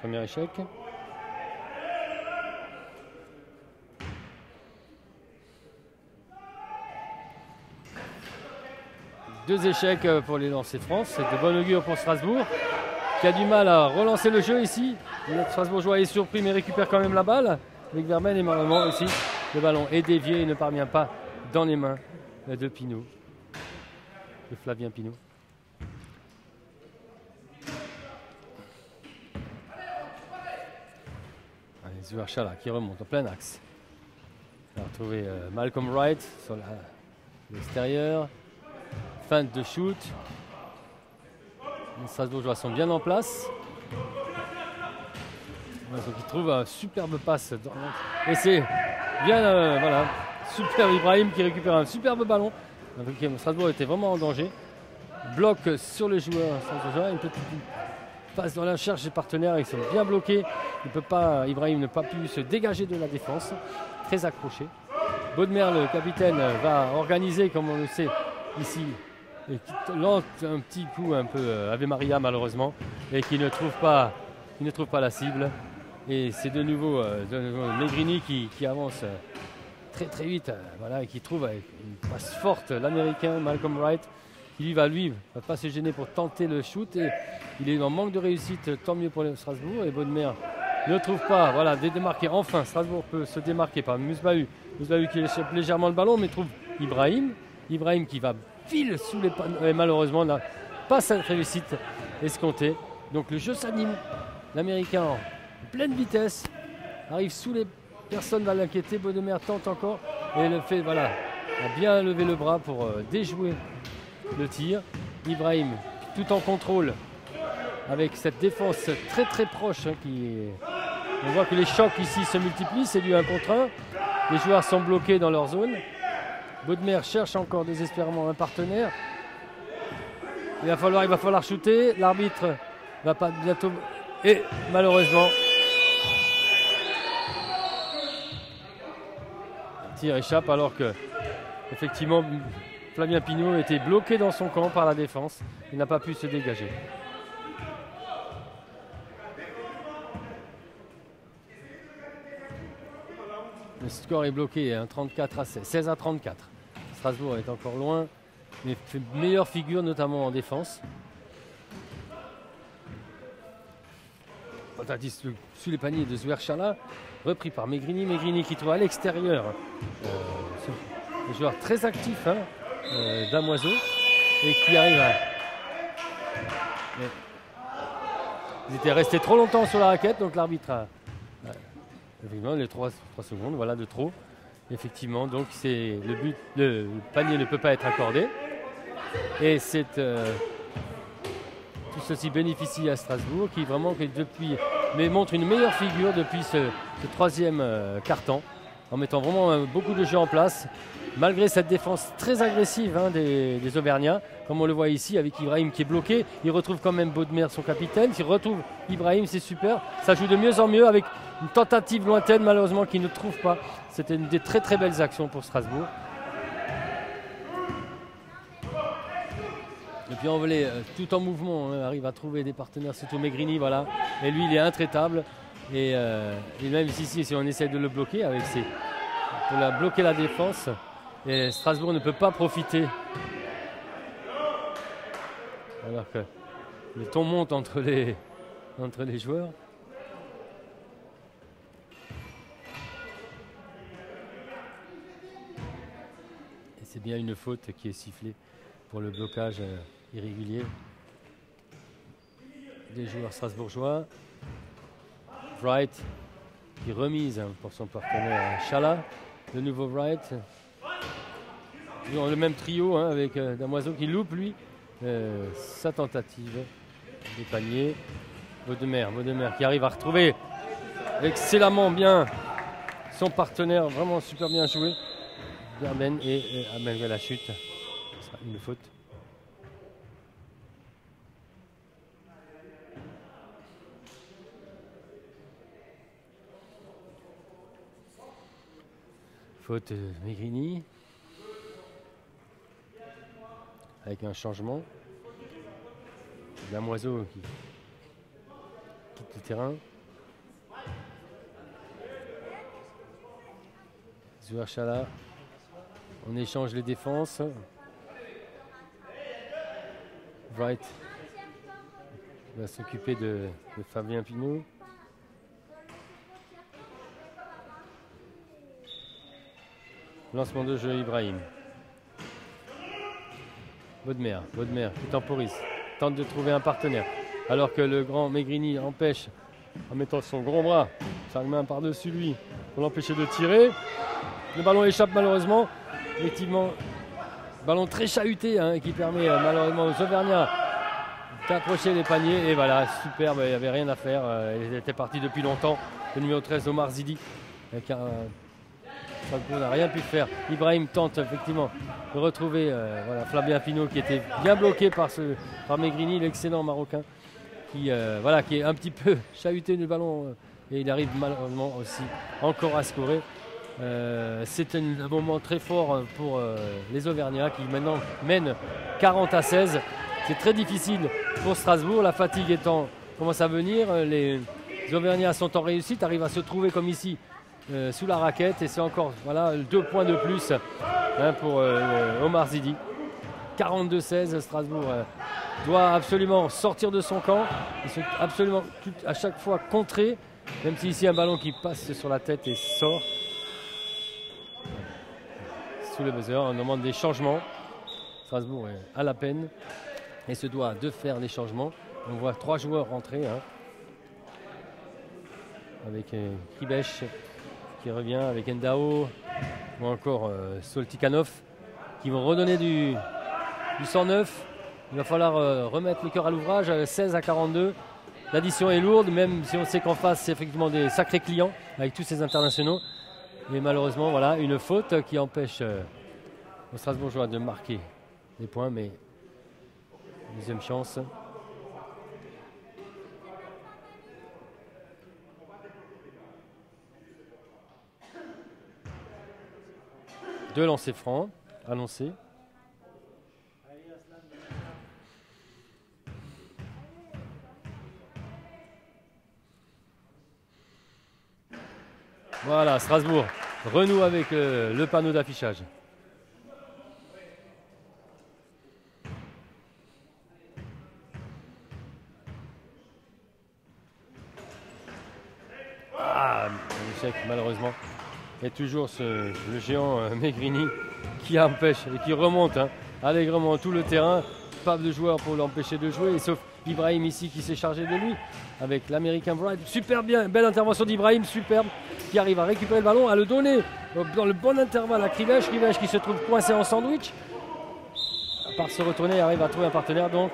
Premier échec. Deux échecs pour les lancers francs. C'est de bon augure pour Strasbourg, qui a du mal à relancer le jeu ici. Le Strasbourgeois est surpris mais récupère quand même la balle. Avec Vermen et malheureusement aussi le ballon est dévié et ne parvient pas dans les mains de Pinault, de Flavien Pinault. Zouher Chala qui remonte en plein axe. On va retrouver Malcolm Wright sur l'extérieur. Feinte de shoot. Les Strasbourgeois sont bien en place. Donc il trouve un superbe passe. Et c'est bien, voilà, super Ibrahim qui récupère un superbe ballon. Donc Strasbourg était vraiment en danger. Bloc sur le joueur Strasbourgeois. Une petite passe dans la recherche des partenaires, ils sont bien bloqués. Ibrahim n'a pas pu se dégager de la défense. Très accroché. Bodmer, le capitaine, va organiser, comme on le sait ici, et qui lance un petit coup un peu Ave Maria malheureusement, et qui ne trouve pas la cible. Et c'est de nouveau Megrini qui avance très très vite, voilà, et qui trouve avec une passe forte l'Américain Malcolm Wright, qui va pas se gêner pour tenter le shoot. Et il est en manque de réussite, tant mieux pour Strasbourg. Et Bodmer ne trouve pas, voilà, de démarquer. Enfin, Strasbourg peut se démarquer par Mousbahu qui échappe légèrement le ballon, mais trouve Ibrahim qui va pile sous les panneaux. Et malheureusement, n'a pas cette réussite escomptée. Donc le jeu s'anime. L'Américain en pleine vitesse arrive sous les personnes, va l'inquiéter. Bodmer tente encore et le fait, voilà, a bien levé le bras pour déjouer le tir. Ibrahim tout en contrôle avec cette défense très très proche, on voit que les chocs ici se multiplient, c'est du 1 contre 1. Les joueurs sont bloqués dans leur zone. Baudemer cherche encore désespérément un partenaire. Il va falloir shooter. L'arbitre va pas bientôt. Et malheureusement, le tir échappe alors que effectivement Flavien Pinault était bloqué dans son camp par la défense. Il n'a pas pu se dégager. Le score est bloqué, hein, 34 à 16, 16 à 34. Strasbourg est encore loin, mais fait meilleure figure, notamment en défense. Tentative sous les paniers de Zouerchala, repris par Megrini. Megrini qui trouve à l'extérieur un joueur très actif, hein, Damoiseau, et qui arrive à... Ils étaient restés trop longtemps sur la raquette, donc l'arbitre a... Effectivement, les 3 secondes, voilà, de trop. Effectivement, donc c'est le but, le panier ne peut pas être accordé. Et c'est tout ceci bénéficie à Strasbourg qui vraiment montre une meilleure figure depuis ce troisième quart-temps, en mettant vraiment beaucoup de jeux en place, malgré cette défense très agressive, hein, des Auvergnats, comme on le voit ici avec Ibrahim qui est bloqué. Il retrouve quand même Baudemer, son capitaine. Il retrouve Ibrahim, c'est super. Ça joue de mieux en mieux avec une tentative lointaine, malheureusement, qui ne trouve pas. C'était une des très très belles actions pour Strasbourg. Et puis Envolé, tout en mouvement, hein, arrive à trouver des partenaires, surtout Megrini, voilà. Et lui, il est intraitable. Et même ici, si on essaie de le bloquer, pour bloquer la défense, et Strasbourg ne peut pas profiter. Alors que le ton monte entre les joueurs. Et c'est bien une faute qui est sifflée pour le blocage irrégulier des joueurs strasbourgeois. Wright qui remise, hein, pour son partenaire Chala. Le nouveau Wright. Toujours le même trio, hein, avec Damoiseau qui loupe lui sa tentative des paniers. Baudemer qui arrive à retrouver excellemment bien son partenaire, vraiment super bien joué. Gerben et malgré la chute, ce sera une faute. Faute Megrini. Avec un changement. Damoiseau qui quitte le terrain. Zouerchala. On échange les défenses. Wright va s'occuper de Fabien Pinault. Lancement de jeu Ibrahim. Baudemer qui temporise, tente de trouver un partenaire. Alors que le grand Megrini empêche, en mettant son gros bras, sa main par-dessus lui, pour l'empêcher de tirer. Le ballon échappe malheureusement. Effectivement, ballon très chahuté, hein, qui permet malheureusement aux Auvergnats d'approcher les paniers. Et voilà, superbe, il n'y avait rien à faire. Il était parti depuis longtemps. Le numéro 13, Omar Zidi. Strasbourg n'a rien pu faire. Ibrahim tente effectivement de retrouver Flavien Pinault qui était bien bloqué par Megrini, l'excellent Marocain, qui est un petit peu chahuté du ballon et il arrive malheureusement aussi encore à scorer. C'est un moment très fort pour les Auvergnats qui maintenant mènent 40 à 16. C'est très difficile pour Strasbourg. La fatigue commence à venir. Les Auvergnats sont en réussite, arrivent à se trouver comme ici sous la raquette et c'est encore 2 points de plus, hein, pour Omar Zidi. 42-16, Strasbourg doit absolument sortir de son camp. Ils sont absolument à chaque fois contrés, même si ici un ballon qui passe sur la tête et sort. Sous le buzzer, on demande des changements. Strasbourg est à la peine et se doit de faire des changements. On voit 3 joueurs rentrer, hein, avec Kribech qui revient, avec Ndao ou encore Soltikanov qui vont redonner du 109. Il va falloir remettre le cœur à l'ouvrage. 16 à 42. L'addition est lourde, même si on sait qu'en face c'est effectivement des sacrés clients avec tous ces internationaux. Mais malheureusement, voilà, une faute qui empêche aux Strasbourgeois de marquer des points, mais deuxième chance. Deux lancers francs annoncés. Voilà, Strasbourg renoue avec le panneau d'affichage. Ah, un échec malheureusement. Et toujours le géant Megrini qui empêche et qui remonte allègrement tout le terrain. Pas de joueurs pour l'empêcher de jouer, sauf Ibrahim ici qui s'est chargé de lui avec l'American Bride. Super bien, belle intervention d'Ibrahim, superbe, qui arrive à récupérer le ballon, à le donner dans le bon intervalle à Kriveš. Kriveš qui se trouve coincé en sandwich. À part se retourner, il arrive à trouver un partenaire donc.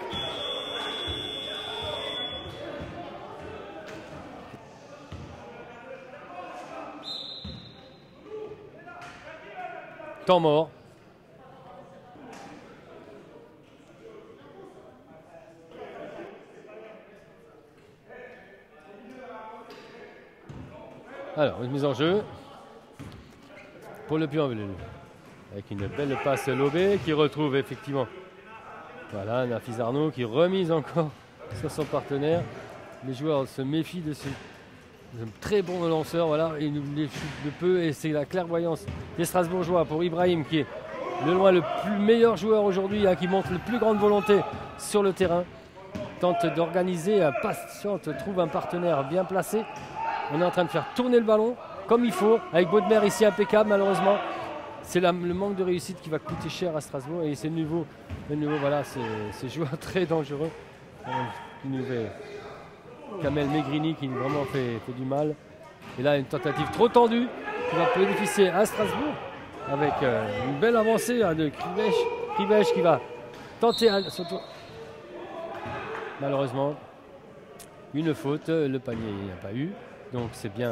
Temps mort. Alors, une mise en jeu pour le Puy-en-Velay. Avec une belle passe lobée qui retrouve effectivement. Voilà, Nafis Arnaud qui remise encore sur son partenaire. Les joueurs se méfient de ce très bon lanceur. Voilà, il les chute de peu et c'est la clairvoyance des Strasbourgeois pour Ibrahim qui est de loin le meilleur joueur aujourd'hui, qui montre la plus grande volonté sur le terrain. Tente d'organiser, patiente, trouve un partenaire bien placé. On est en train de faire tourner le ballon comme il faut, avec Baudemer ici impeccable malheureusement. C'est le manque de réussite qui va coûter cher à Strasbourg et c'est nouveau voilà, ces joueurs très dangereux. Kamel Megrini qui vraiment fait du mal. Et là une tentative trop tendue qui va bénéficier à Strasbourg avec une belle avancée de Kriveš qui va tenter surtout. Malheureusement une faute, le panier il n'y a pas eu. Donc c'est bien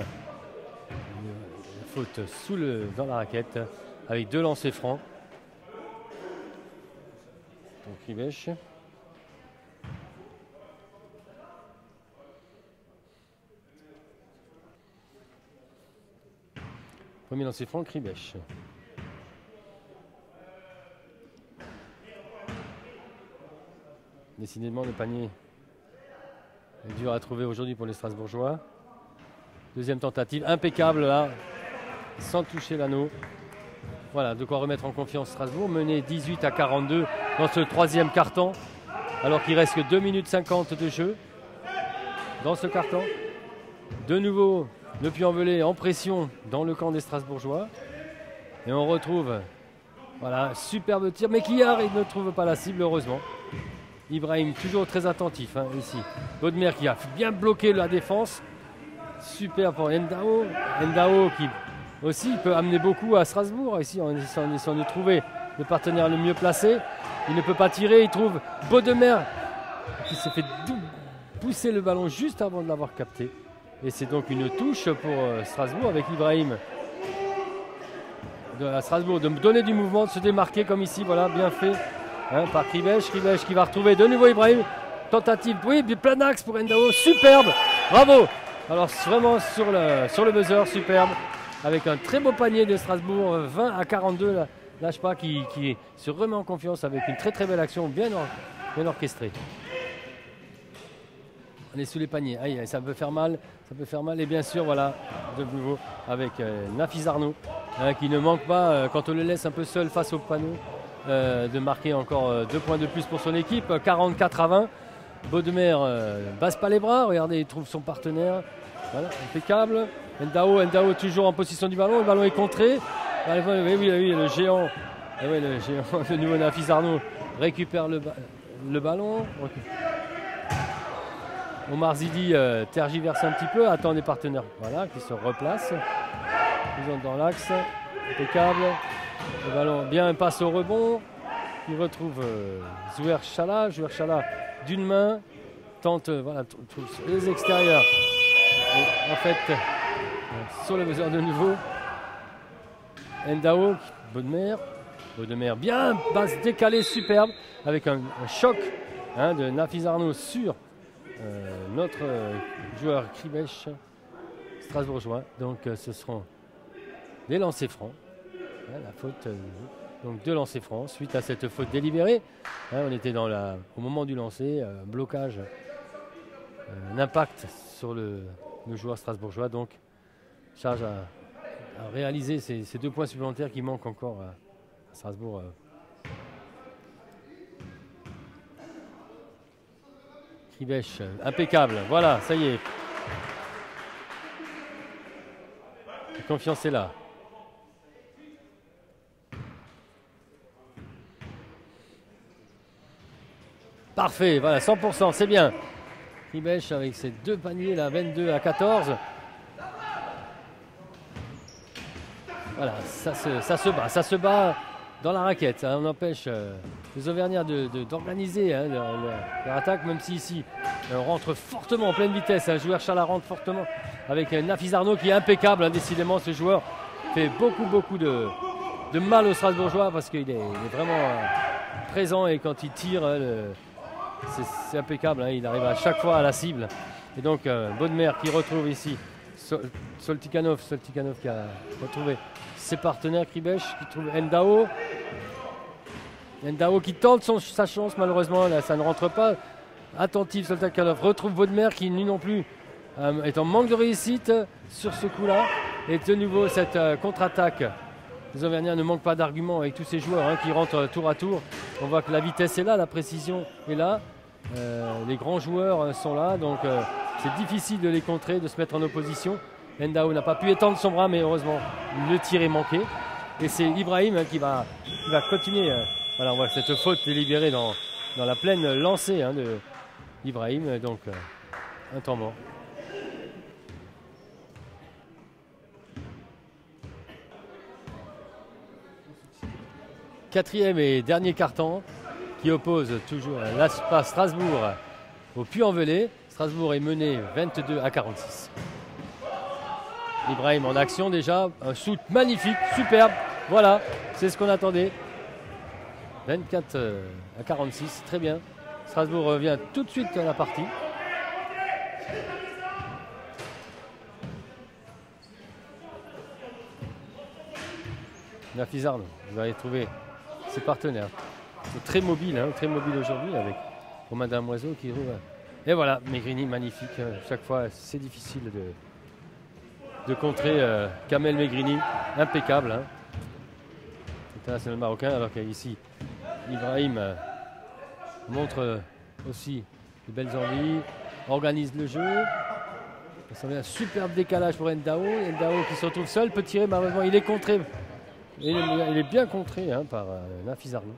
une faute dans la raquette avec deux lancers francs. Donc Kriveš. Premier lancer franc, Kriveš. Décidément le panier est dur à trouver aujourd'hui pour les Strasbourgeois. Deuxième tentative, impeccable là, sans toucher l'anneau. Voilà, de quoi remettre en confiance Strasbourg, mené 18-42 dans ce troisième quart-temps, alors qu'il reste que 2 minutes 50 de jeu dans ce quart-temps. De nouveau, le Puy-en-Velay en pression dans le camp des Strasbourgeois. Et on retrouve, voilà, superbe tir, mais qui arrive, ne trouve pas la cible, heureusement. Ibrahim, toujours très attentif ici. Baudemer qui a bien bloqué la défense. Super pour Ndao. Ndao qui aussi peut amener beaucoup à Strasbourg ici en essayant de trouver le partenaire le mieux placé. Il ne peut pas tirer, il trouve Baudemer qui s'est fait pousser le ballon juste avant de l'avoir capté. Et c'est donc une touche pour Strasbourg avec Ibrahim à Strasbourg de donner du mouvement, de se démarquer comme ici, voilà, bien fait par Kriveš. Kriveš qui va retrouver de nouveau Ibrahim. Tentative, oui, plein axe pour Ndao, superbe, bravo. Alors vraiment sur le buzzer, superbe, avec un très beau panier de Strasbourg, 20-42, lâche pas, qui se remet en confiance avec une très belle action, bien orchestrée. On est sous les paniers, aïe, ça peut faire mal, et bien sûr, voilà, de nouveau avec Nafis Arnaud, qui ne manque pas, quand on le laisse un peu seul face au panneau, de marquer encore 2 points de plus pour son équipe, 44-20. Baudemer baisse pas les bras, regardez, il trouve son partenaire, voilà, impeccable. Ndao toujours en possession du ballon, le ballon est contré. Oui, le géant, de nouveau Nafis Arnaud récupère le ballon. Omar Zidi tergiverse un petit peu, attend des partenaires, voilà, qui se replacent. Ils sont dans l'axe, impeccable. Le ballon bien passe au rebond. Il retrouve Zouer Chala d'une main, tente, voilà, trouve les extérieurs. Et en fait, sur le buzzer de nouveau, Ndao, Baudemer, Audemer bien basse décalée, superbe, avec un choc hein, de Nafis Arnaud sur notre joueur Kribech strasbourgeois. Donc ce seront des lancers francs. Hein, la faute, donc 2 lancers francs suite à cette faute délibérée. Hein, on était au moment du lancer, blocage, un impact sur le joueur strasbourgeois. Donc charge à réaliser ces 2 points supplémentaires qui manquent encore à Strasbourg. Kribech, impeccable. Voilà, ça y est. La confiance est là. Parfait, voilà, 100%, c'est bien. Kribech avec ses 2 paniers, là, 22 à 14. Voilà, ça se bat dans la raquette. Hein. On empêche les Auvergnats d'organiser hein, leur attaque, même si ici on rentre fortement en pleine vitesse. Un joueur Chala rentre fortement avec Nafis Arnaud qui est impeccable. Hein, décidément, ce joueur fait beaucoup de mal aux Strasbourgeois parce qu'il est vraiment présent et quand il tire, c'est impeccable. Hein, il arrive à chaque fois à la cible. Et donc, Baudemer qui retrouve ici Soltikanov qui a retrouvé ses partenaires. Kribech qui trouve Ndao qui tente sa chance, malheureusement là, ça ne rentre pas. Attentif, Soltikanov retrouve Baudemer qui lui non plus est en manque de réussite sur ce coup là. Et de nouveau cette contre-attaque. Les Auvergnats ne manquent pas d'arguments avec tous ces joueurs hein, qui rentrent tour à tour. On voit que la vitesse est là, la précision est là, les grands joueurs sont là, donc c'est difficile de les contrer, de se mettre en opposition. Ndao n'a pas pu étendre son bras, mais heureusement, le tir est manqué. Et c'est Ibrahim hein, qui va continuer. Voilà, on voit cette faute délibérée dans la pleine lancée hein, de Ibrahim. Donc, un temps mort. Quatrième et dernier carton qui oppose toujours l'ASPA Strasbourg au Puy-en-Velay. Strasbourg est mené 22 à 46. Ibrahim en action déjà, un shoot magnifique, superbe, voilà, c'est ce qu'on attendait. 24 à 46, très bien. Strasbourg revient tout de suite à la partie. Nafis Arnaud, vous allez trouver ses partenaires. C'est très mobile aujourd'hui avec Romain Damoiseau qui trouve. Et voilà, Megrini magnifique, chaque fois c'est difficile de contrer Kamel Megrini, impeccable. Hein. International marocain, alors qu'ici Ibrahim montre aussi de belles envies, organise le jeu. Ça fait un superbe décalage pour Ndao. Ndao qui se retrouve seul, peut tirer, malheureusement il est contré. Il est bien contré hein, par Nafis Arnaud.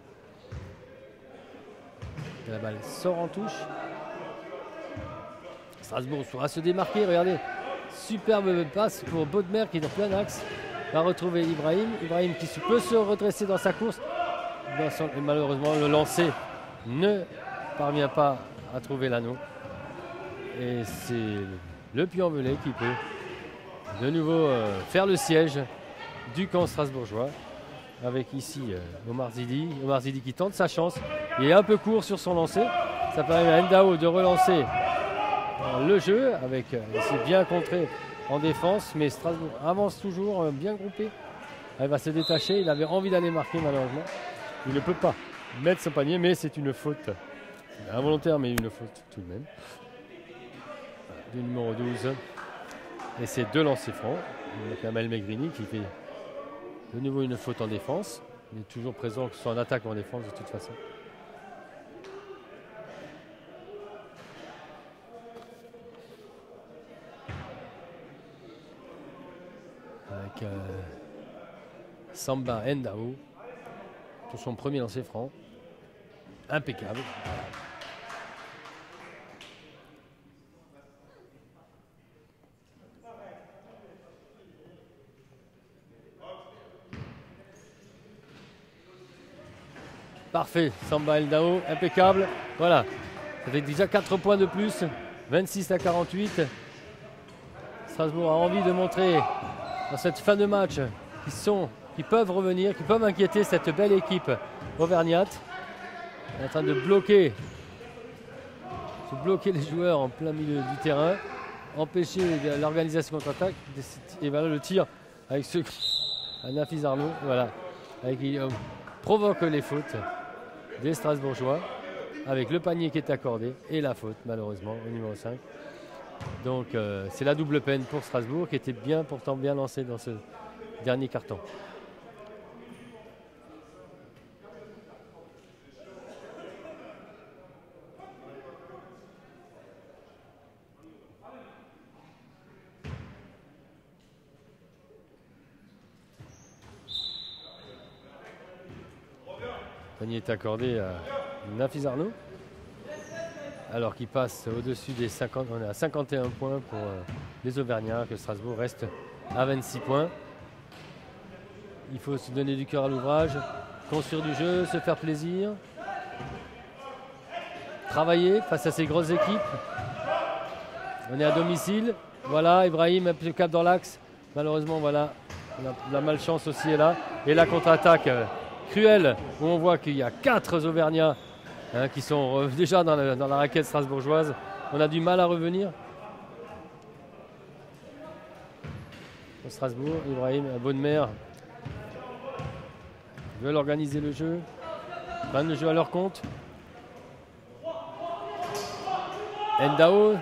La balle sort en touche. Strasbourg saura se démarquer, regardez. Superbe passe pour Baudemer qui est dans plein axe. Va retrouver Ibrahim. Ibrahim qui peut se redresser dans sa course. Et malheureusement, le lancer ne parvient pas à trouver l'anneau. Et c'est le Puy-en-Velay qui peut de nouveau faire le siège du camp strasbourgeois. Avec ici Omar Zidi. Omar Zidi qui tente sa chance. Il est un peu court sur son lancer. Ça permet à Ndao de relancer le jeu. C'est bien contré en défense. Mais Strasbourg avance toujours bien groupé. Il va se détacher. Il avait envie d'aller marquer malheureusement. Il ne peut pas mettre son panier. Mais c'est une faute. Involontaire mais une faute tout de même. Du numéro 12. Et c'est 2 lancers francs. Kamel Megrini qui fait de nouveau une faute en défense. Il est toujours présent, que ce soit en attaque ou en défense de toute façon. Avec Samba Ndao pour son premier lancer franc. Impeccable. Parfait, Samba Ndao, impeccable. Voilà, ça fait déjà 4 points de plus, 26 à 48. Strasbourg a envie de montrer dans cette fin de match qu'ils sont qui peuvent revenir, qui peuvent inquiéter cette belle équipe auvergnate. En train de bloquer les joueurs en plein milieu du terrain, empêcher l'organisation contre-attaque. Et voilà le tir avec Nafis Arnaud, voilà, qui provoque les fautes des Strasbourgeois, avec le panier qui est accordé et la faute malheureusement au numéro 5. Donc c'est la double peine pour Strasbourg qui était pourtant bien lancé dans ce dernier carton. Le panier est accordé à Nafis Arnaud. Alors qu'il passe au-dessus des 50, on est à 51 points pour les Auvergnats, que Strasbourg reste à 26 points. Il faut se donner du cœur à l'ouvrage, construire du jeu, se faire plaisir, travailler face à ces grosses équipes. On est à domicile, voilà, Ibrahim impeccable dans l'axe. Malheureusement, voilà, la malchance aussi est là. Et la contre-attaque cruelle, où on voit qu'il y a 4 Auvergnats qui sont déjà dans la raquette strasbourgeoise. On a du mal à revenir. Strasbourg, Ibrahim, Bonne-Mère veulent organiser le jeu, prendre le jeu à leur compte. Ndao,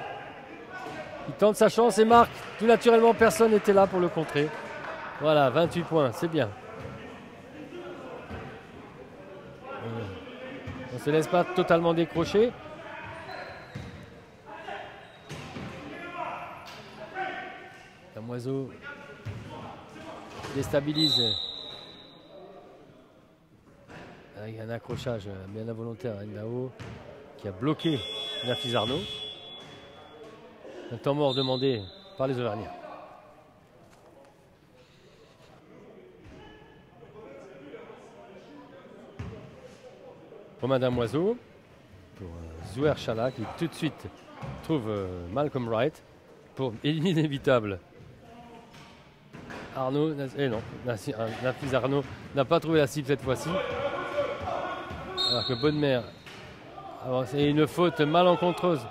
il tente sa chance et marque. Tout naturellement, personne n'était là pour le contrer. Voilà, 28 points, c'est bien. On ne se laisse pas totalement décrocher. Damoiseau déstabilise avec un accrochage bien involontaire à Ndao qui a bloqué Nafis Arnaud. Un temps mort demandé par les Auvergnats. Romain Damoiseau pour Zouer Chala qui tout de suite trouve Malcolm Wright pour inévitable. Arnaud, non, Nafis Arnaud n'a pas trouvé la cible cette fois-ci. Alors que Bonne-Mère, c'est une faute malencontreuse.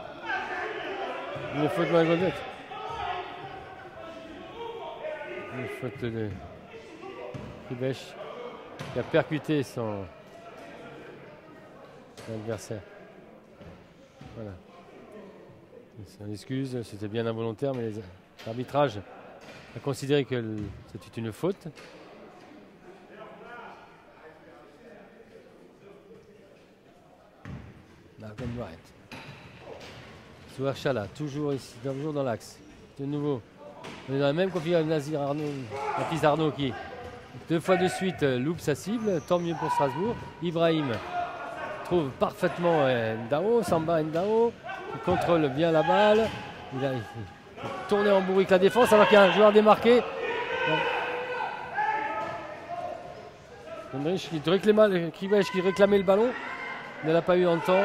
Une faute malencontreuse. Une faute de Ribèche qui a percuté son adversaire. Voilà. C'est une excuse, c'était bien involontaire, mais l'arbitrage a considéré que c'était une faute. Malcolm Wright. Zouer Chala, toujours ici, toujours dans l'axe. De nouveau, on est dans la même configuration. Nafis Arnaud qui, 2 fois de suite, loupe sa cible. Tant mieux pour Strasbourg. Ibrahim trouve parfaitement Ndao, Samba Ndao, qui contrôle bien la balle. Il a tourné en bourrique la défense alors qu'il y a un joueur démarqué. Kribèche qui réclamait le ballon, ne l'a pas eu en temps.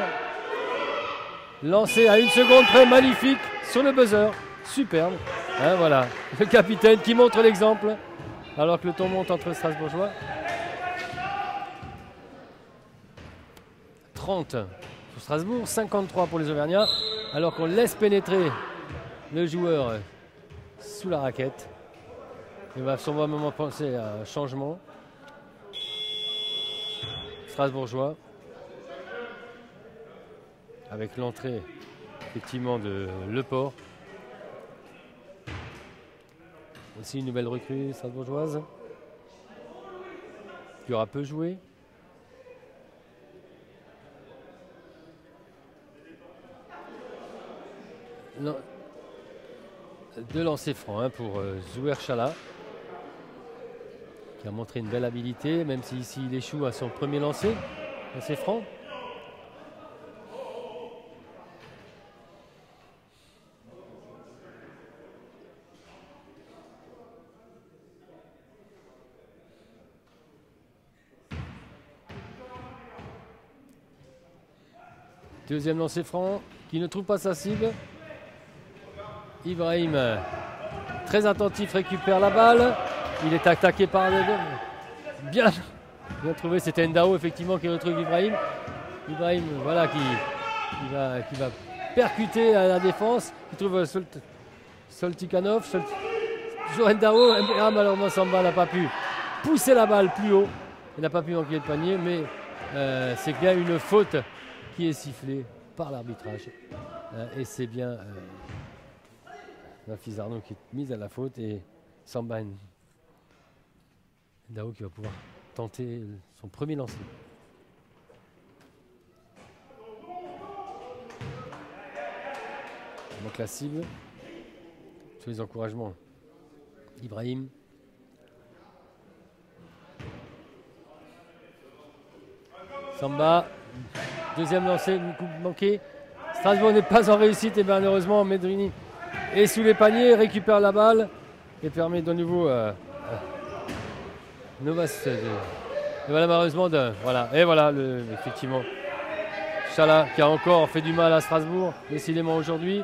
Lancé à 1 seconde près, magnifique sur le buzzer, superbe. Hein, voilà, le capitaine qui montre l'exemple alors que le ton monte entre Strasbourgeois. 30 pour Strasbourg, 53 pour les Auvergnats, alors qu'on laisse pénétrer le joueur sous la raquette. Il va sûrement penser à un changement. Strasbourgeois, avec l'entrée effectivement de Leport. Aussi une nouvelle recrue strasbourgeoise qui aura peu joué. Non. 2 lancers francs pour Zouer Chala qui a montré une belle habilité, même si ici il échoue à son premier lancer franc. Deuxième lancer franc qui ne trouve pas sa cible. Ibrahim, très attentif, récupère la balle. Il est attaqué par bien trouvé. C'était Ndao effectivement qui retrouve Ibrahim. Ibrahim, voilà, qui va percuter à la défense. Qui trouve Soltikanov. Toujours Ndao. Ah, malheureusement, Samba n'a pas pu pousser la balle plus haut. Il n'a pas pu manquer le panier, mais c'est bien une faute qui est sifflée par l'arbitrage. Et c'est bien Nafis Arnaud qui est mise à la faute et Samba Ndao qui va pouvoir tenter son premier lancer. Donc la cible, tous les encouragements. Ibrahim. Samba, deuxième lancé, une coupe manquée. Strasbourg n'est pas en réussite et bien heureusement Medrini est sous les paniers, récupère la balle et permet de nouveau Novas et voilà malheureusement voilà. Et voilà effectivement Chala qui a encore fait du mal à Strasbourg décidément aujourd'hui.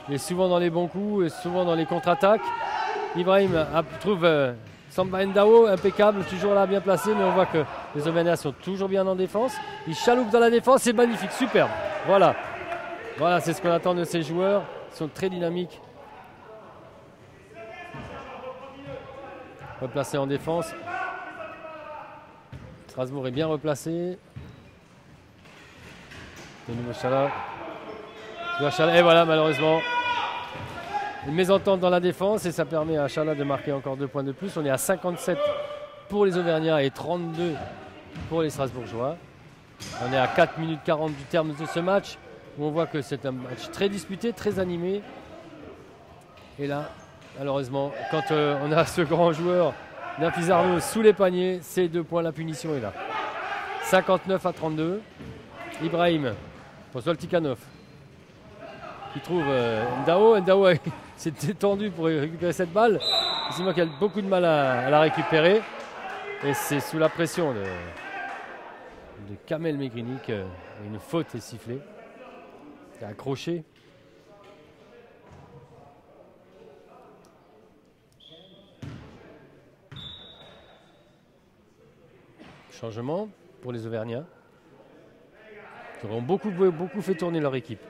Il est souvent dans les bons coups et souvent dans les contre-attaques. Ibrahim trouve Samba Ndao, impeccable, toujours là, bien placé, mais on voit que les Auvergnats sont toujours bien en défense. Il chaloupe dans la défense, c'est magnifique, superbe. Voilà, c'est ce qu'on attend de ces joueurs. Ils sont très dynamiques. Replacé en défense. Strasbourg est bien replacé. De nouveau Chala. Et voilà, malheureusement. Une mésentente dans la défense et ça permet à Chala de marquer encore 2 points de plus. On est à 57 pour les Auvergnats et 32 pour les Strasbourgeois. On est à 4 minutes 40 du terme de ce match où on voit que c'est un match très disputé, très animé. Et là, malheureusement, quand on a ce grand joueur Nafis Arnaud sous les paniers, c'est 2 points, la punition est là. 59-32. Ibrahim pour Soltikanov qui trouve Ndao. Ndao s'est détendu pour récupérer cette balle. C'est moi qui a beaucoup de mal à la récupérer. Et c'est sous la pression de Kamel Megrini qu'une faute est sifflée. C'est accroché. Changement pour les Auvergnats. Qui auront beaucoup fait tourner leur équipe.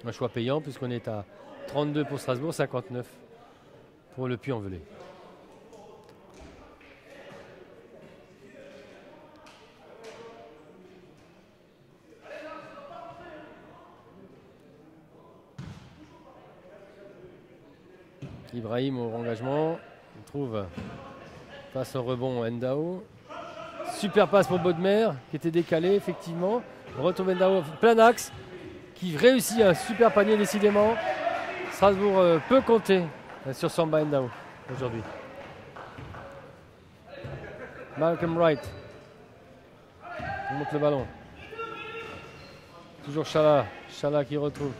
Un choix payant puisqu'on est à 32 pour Strasbourg, 59 pour le Puy-en-Velay. Ibrahim au engagement, on trouve passe au rebond Ndao. Super passe pour Bodmer qui était décalé effectivement. On retrouve Ndao plein axe qui réussit un super panier décidément. Strasbourg peut compter sur Samba Ndao aujourd'hui. Malcolm Wright. On monte le ballon. Toujours Chala qui retrouve.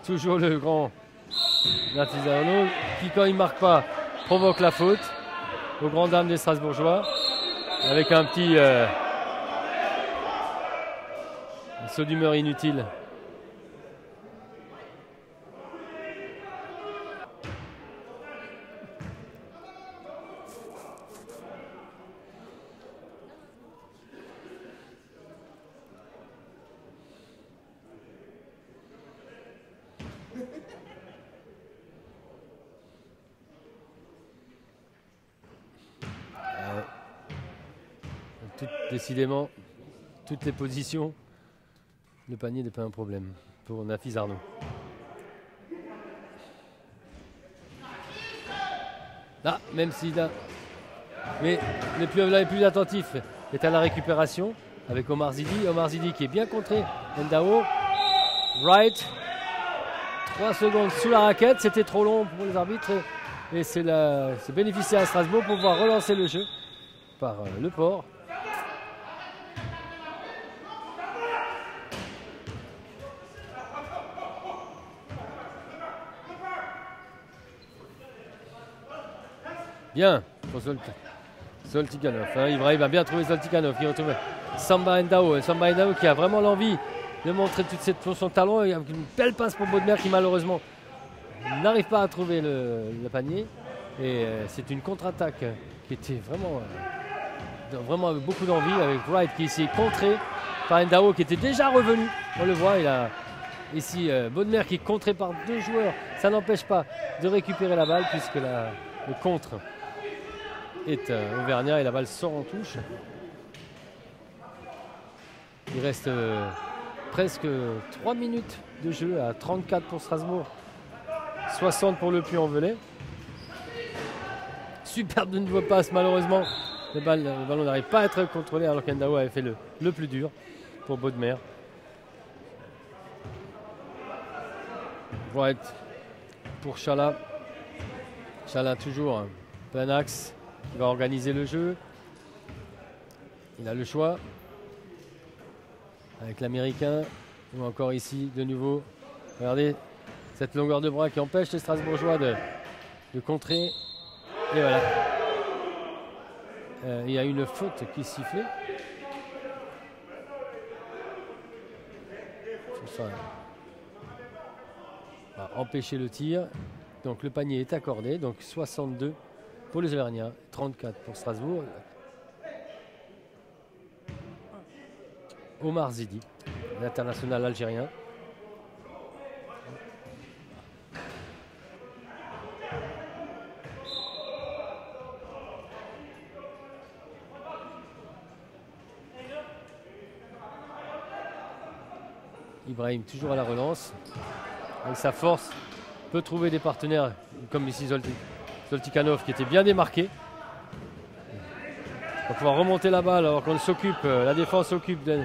Toujours le grand Nafis Arnaud qui quand il ne marque pas provoque la faute aux grandes dames des Strasbourgeois. Avec un petit saut d'humeur inutile. Décidément, toutes les positions, le panier n'est pas un problème pour Nafis Arnaud. Là, même si là, mais le plus attentif est à la récupération avec Omar Zidi. Omar Zidi qui est bien contré. Ndao, Wright, 3 secondes sous la raquette, c'était trop long pour les arbitres et c'est bénéficié à Strasbourg pour pouvoir relancer le jeu par Le Port. Bien pour Soltikanov. Ibrahim a bien trouvé Soltikanov qui retrouve Samba Ndao. Samba Ndao qui a vraiment l'envie de montrer son talent. Il y a une belle passe pour Bodmer qui malheureusement n'arrive pas à trouver le panier. Et c'est une contre-attaque qui était vraiment avec beaucoup d'envie, avec Wright qui s'est contré par Ndao qui était déjà revenu. On le voit, il a ici Bodmer qui est contré par 2 joueurs. Ça n'empêche pas de récupérer la balle puisque le contre est auvergnat et la balle sort en touche. Il reste presque 3 minutes de jeu à 34 pour Strasbourg, 60 pour le Puy-en-Velay. Superbe de nouveau passe, malheureusement. Le ballon n'arrive pas à être contrôlé alors qu'Ndao avait fait le plus dur pour Bodmer. Wright pour Chala. Chala toujours plein axe. Il va organiser le jeu. Il a le choix. Avec l'Américain. Ou encore ici de nouveau. Regardez cette longueur de bras qui empêche les Strasbourgeois de contrer. Et voilà. Il y a une faute qui sifflait. Ça va empêcher le tir. Donc le panier est accordé. Donc 62 pour les Auvergnats, 34 pour Strasbourg. Omar Zidi, l'international algérien. Ibrahim toujours à la relance. Avec sa force, peut trouver des partenaires comme ici Zoltikanov qui était bien démarqué. On va pouvoir remonter la balle alors qu'on s'occupe, la défense s'occupe de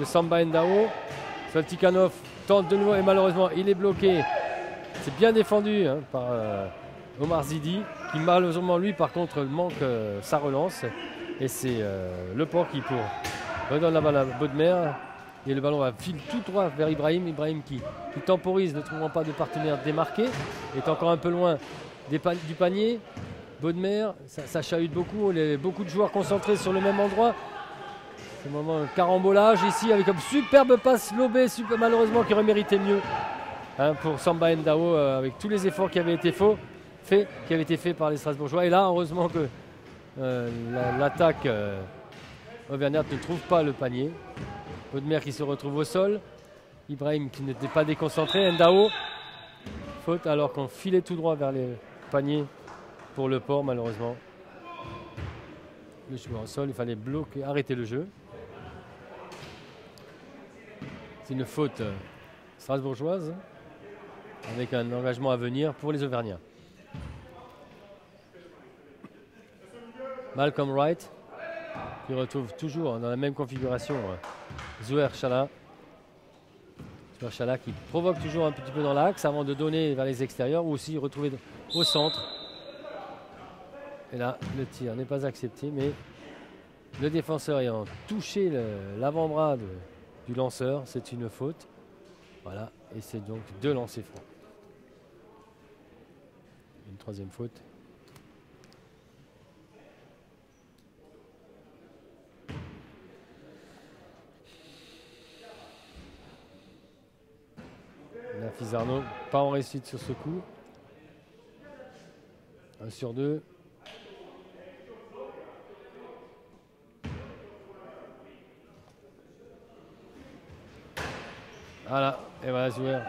Samba Ndao. Zoltikanov tente de nouveau et malheureusement il est bloqué. C'est bien défendu par Omar Zidi qui malheureusement lui par contre manque sa relance. Et c'est Le Port qui redonne la balle à Bodmer. Et le ballon va filer tout droit vers Ibrahim. Ibrahim qui temporise, ne trouvant pas de partenaire démarqué. Est encore un peu loin du panier. Bodmer, ça chahute beaucoup. Il y a beaucoup de joueurs concentrés sur le même endroit. C'est vraiment un carambolage ici avec une superbe passe lobée, malheureusement qui aurait mérité mieux pour Samba Ndao avec tous les efforts qui avaient été faits par les Strasbourgeois. Et là, heureusement que l'attaque auvergnate ne trouve pas le panier. Bodmer qui se retrouve au sol. Ibrahim qui n'était pas déconcentré. Ndao. Faute alors qu'on filait tout droit vers les paniers pour Le Port malheureusement. Le joueur au sol, il fallait bloquer, arrêter le jeu. C'est une faute strasbourgeoise avec un engagement à venir pour les Auvergnats. Malcolm Wright qui retrouve toujours dans la même configuration Zouher Chala. Zouher Chala qui provoque toujours un petit peu dans l'axe avant de donner vers les extérieurs ou aussi retrouver au centre. Et là, le tir n'est pas accepté, mais le défenseur ayant touché l'avant-bras du lanceur, c'est une faute. Voilà, et c'est donc 2 lancers francs. Une 3e faute. Nafis Arnaud, pas en réussite sur ce coup. 1 sur 2. Voilà, et voilà Zouher.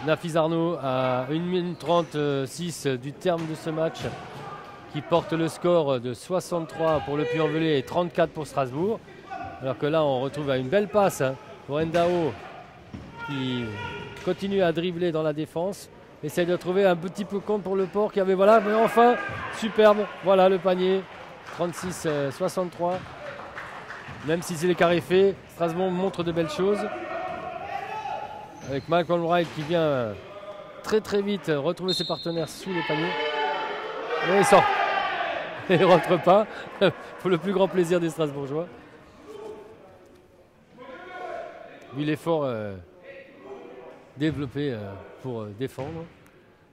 Nafis Arnaud à 1 minute 36 du terme de ce match qui porte le score de 63 pour le Puy-en-Velay et 34 pour Strasbourg. Alors que là on retrouve une belle passe pour Ndao qui continue à dribbler dans la défense. Essaye de trouver un petit peu compte pour Le Port qui avait voilà, mais enfin superbe, voilà le panier 36-63. Même si c'est les carrés faits, Strasbourg montre de belles choses. Avec Malcolm Wright qui vient très très vite retrouver ses partenaires sous les paniers. Et il sort. Et il ne rentre pas. Pour le plus grand plaisir des Strasbourgeois. Vu l'effort développé pour défendre.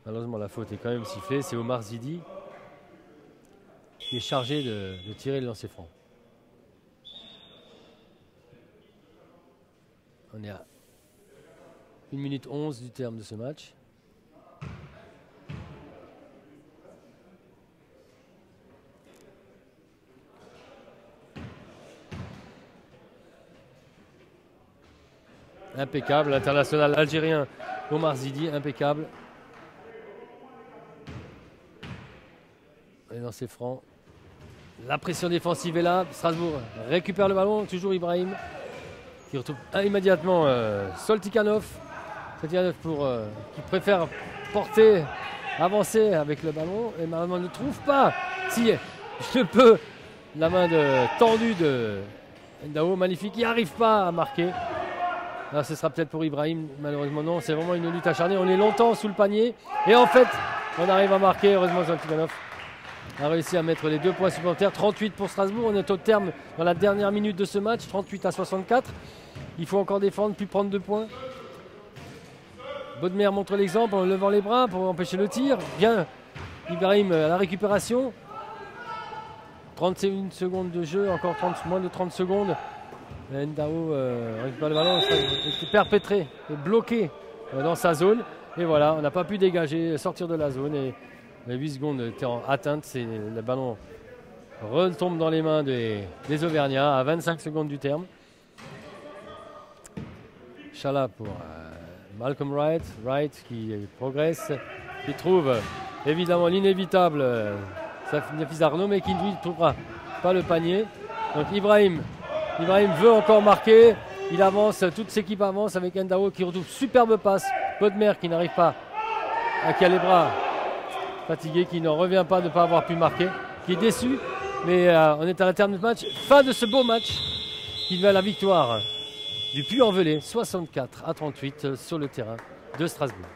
Malheureusement la faute est quand même sifflée. C'est Omar Zidi qui est chargé de tirer le lancer franc. On est à 1 minute 11 du terme de ce match. impeccable. L'international algérien Omar Zidi, impeccable. Et dans ses francs. La pression défensive est là. Strasbourg récupère le ballon. Toujours Ibrahim qui retrouve immédiatement Soltikanov. Soltikanov qui préfère porter, avancer avec le ballon. Et malheureusement ne trouve pas. Si je peux. La main tendue de Ndao, magnifique. Il n'arrive pas à marquer. Là, ce sera peut-être pour Ibrahim. Malheureusement non. C'est vraiment une lutte acharnée. On est longtemps sous le panier. Et en fait, on arrive à marquer. Heureusement Soltikanov a réussi à mettre les 2 points supplémentaires. 38 pour Strasbourg. On est au terme dans la dernière minute de ce match. 38-64. Il faut encore défendre, puis prendre 2 points. Bodmer montre l'exemple en levant les bras pour empêcher le tir. Bien Ibrahim à la récupération. 31 secondes de jeu, encore moins de 30 secondes. Ndao récupère le ballon, est perpétré, est bloqué dans sa zone. Et voilà, on n'a pas pu dégager, sortir de la zone. Et les 8 secondes étaient atteintes. Le ballon retombe dans les mains des Auvergnats à 25 secondes du terme. Chala pour Malcolm Wright. Wright qui progresse, qui trouve évidemment l'inévitable Safi Arnaud, mais qui ne lui trouvera pas le panier. Donc Ibrahim veut encore marquer. Il avance, toute cette équipe avance avec Ndao qui retrouve superbe passe. Bodmer qui n'arrive pas, qui a les bras fatigué, qui ne revient pas de ne pas avoir pu marquer, qui est déçu. Mais on est à la terme du match. Fin de ce beau match qui va à la victoire du Puy-en-Velay, 64-38 sur le terrain de Strasbourg.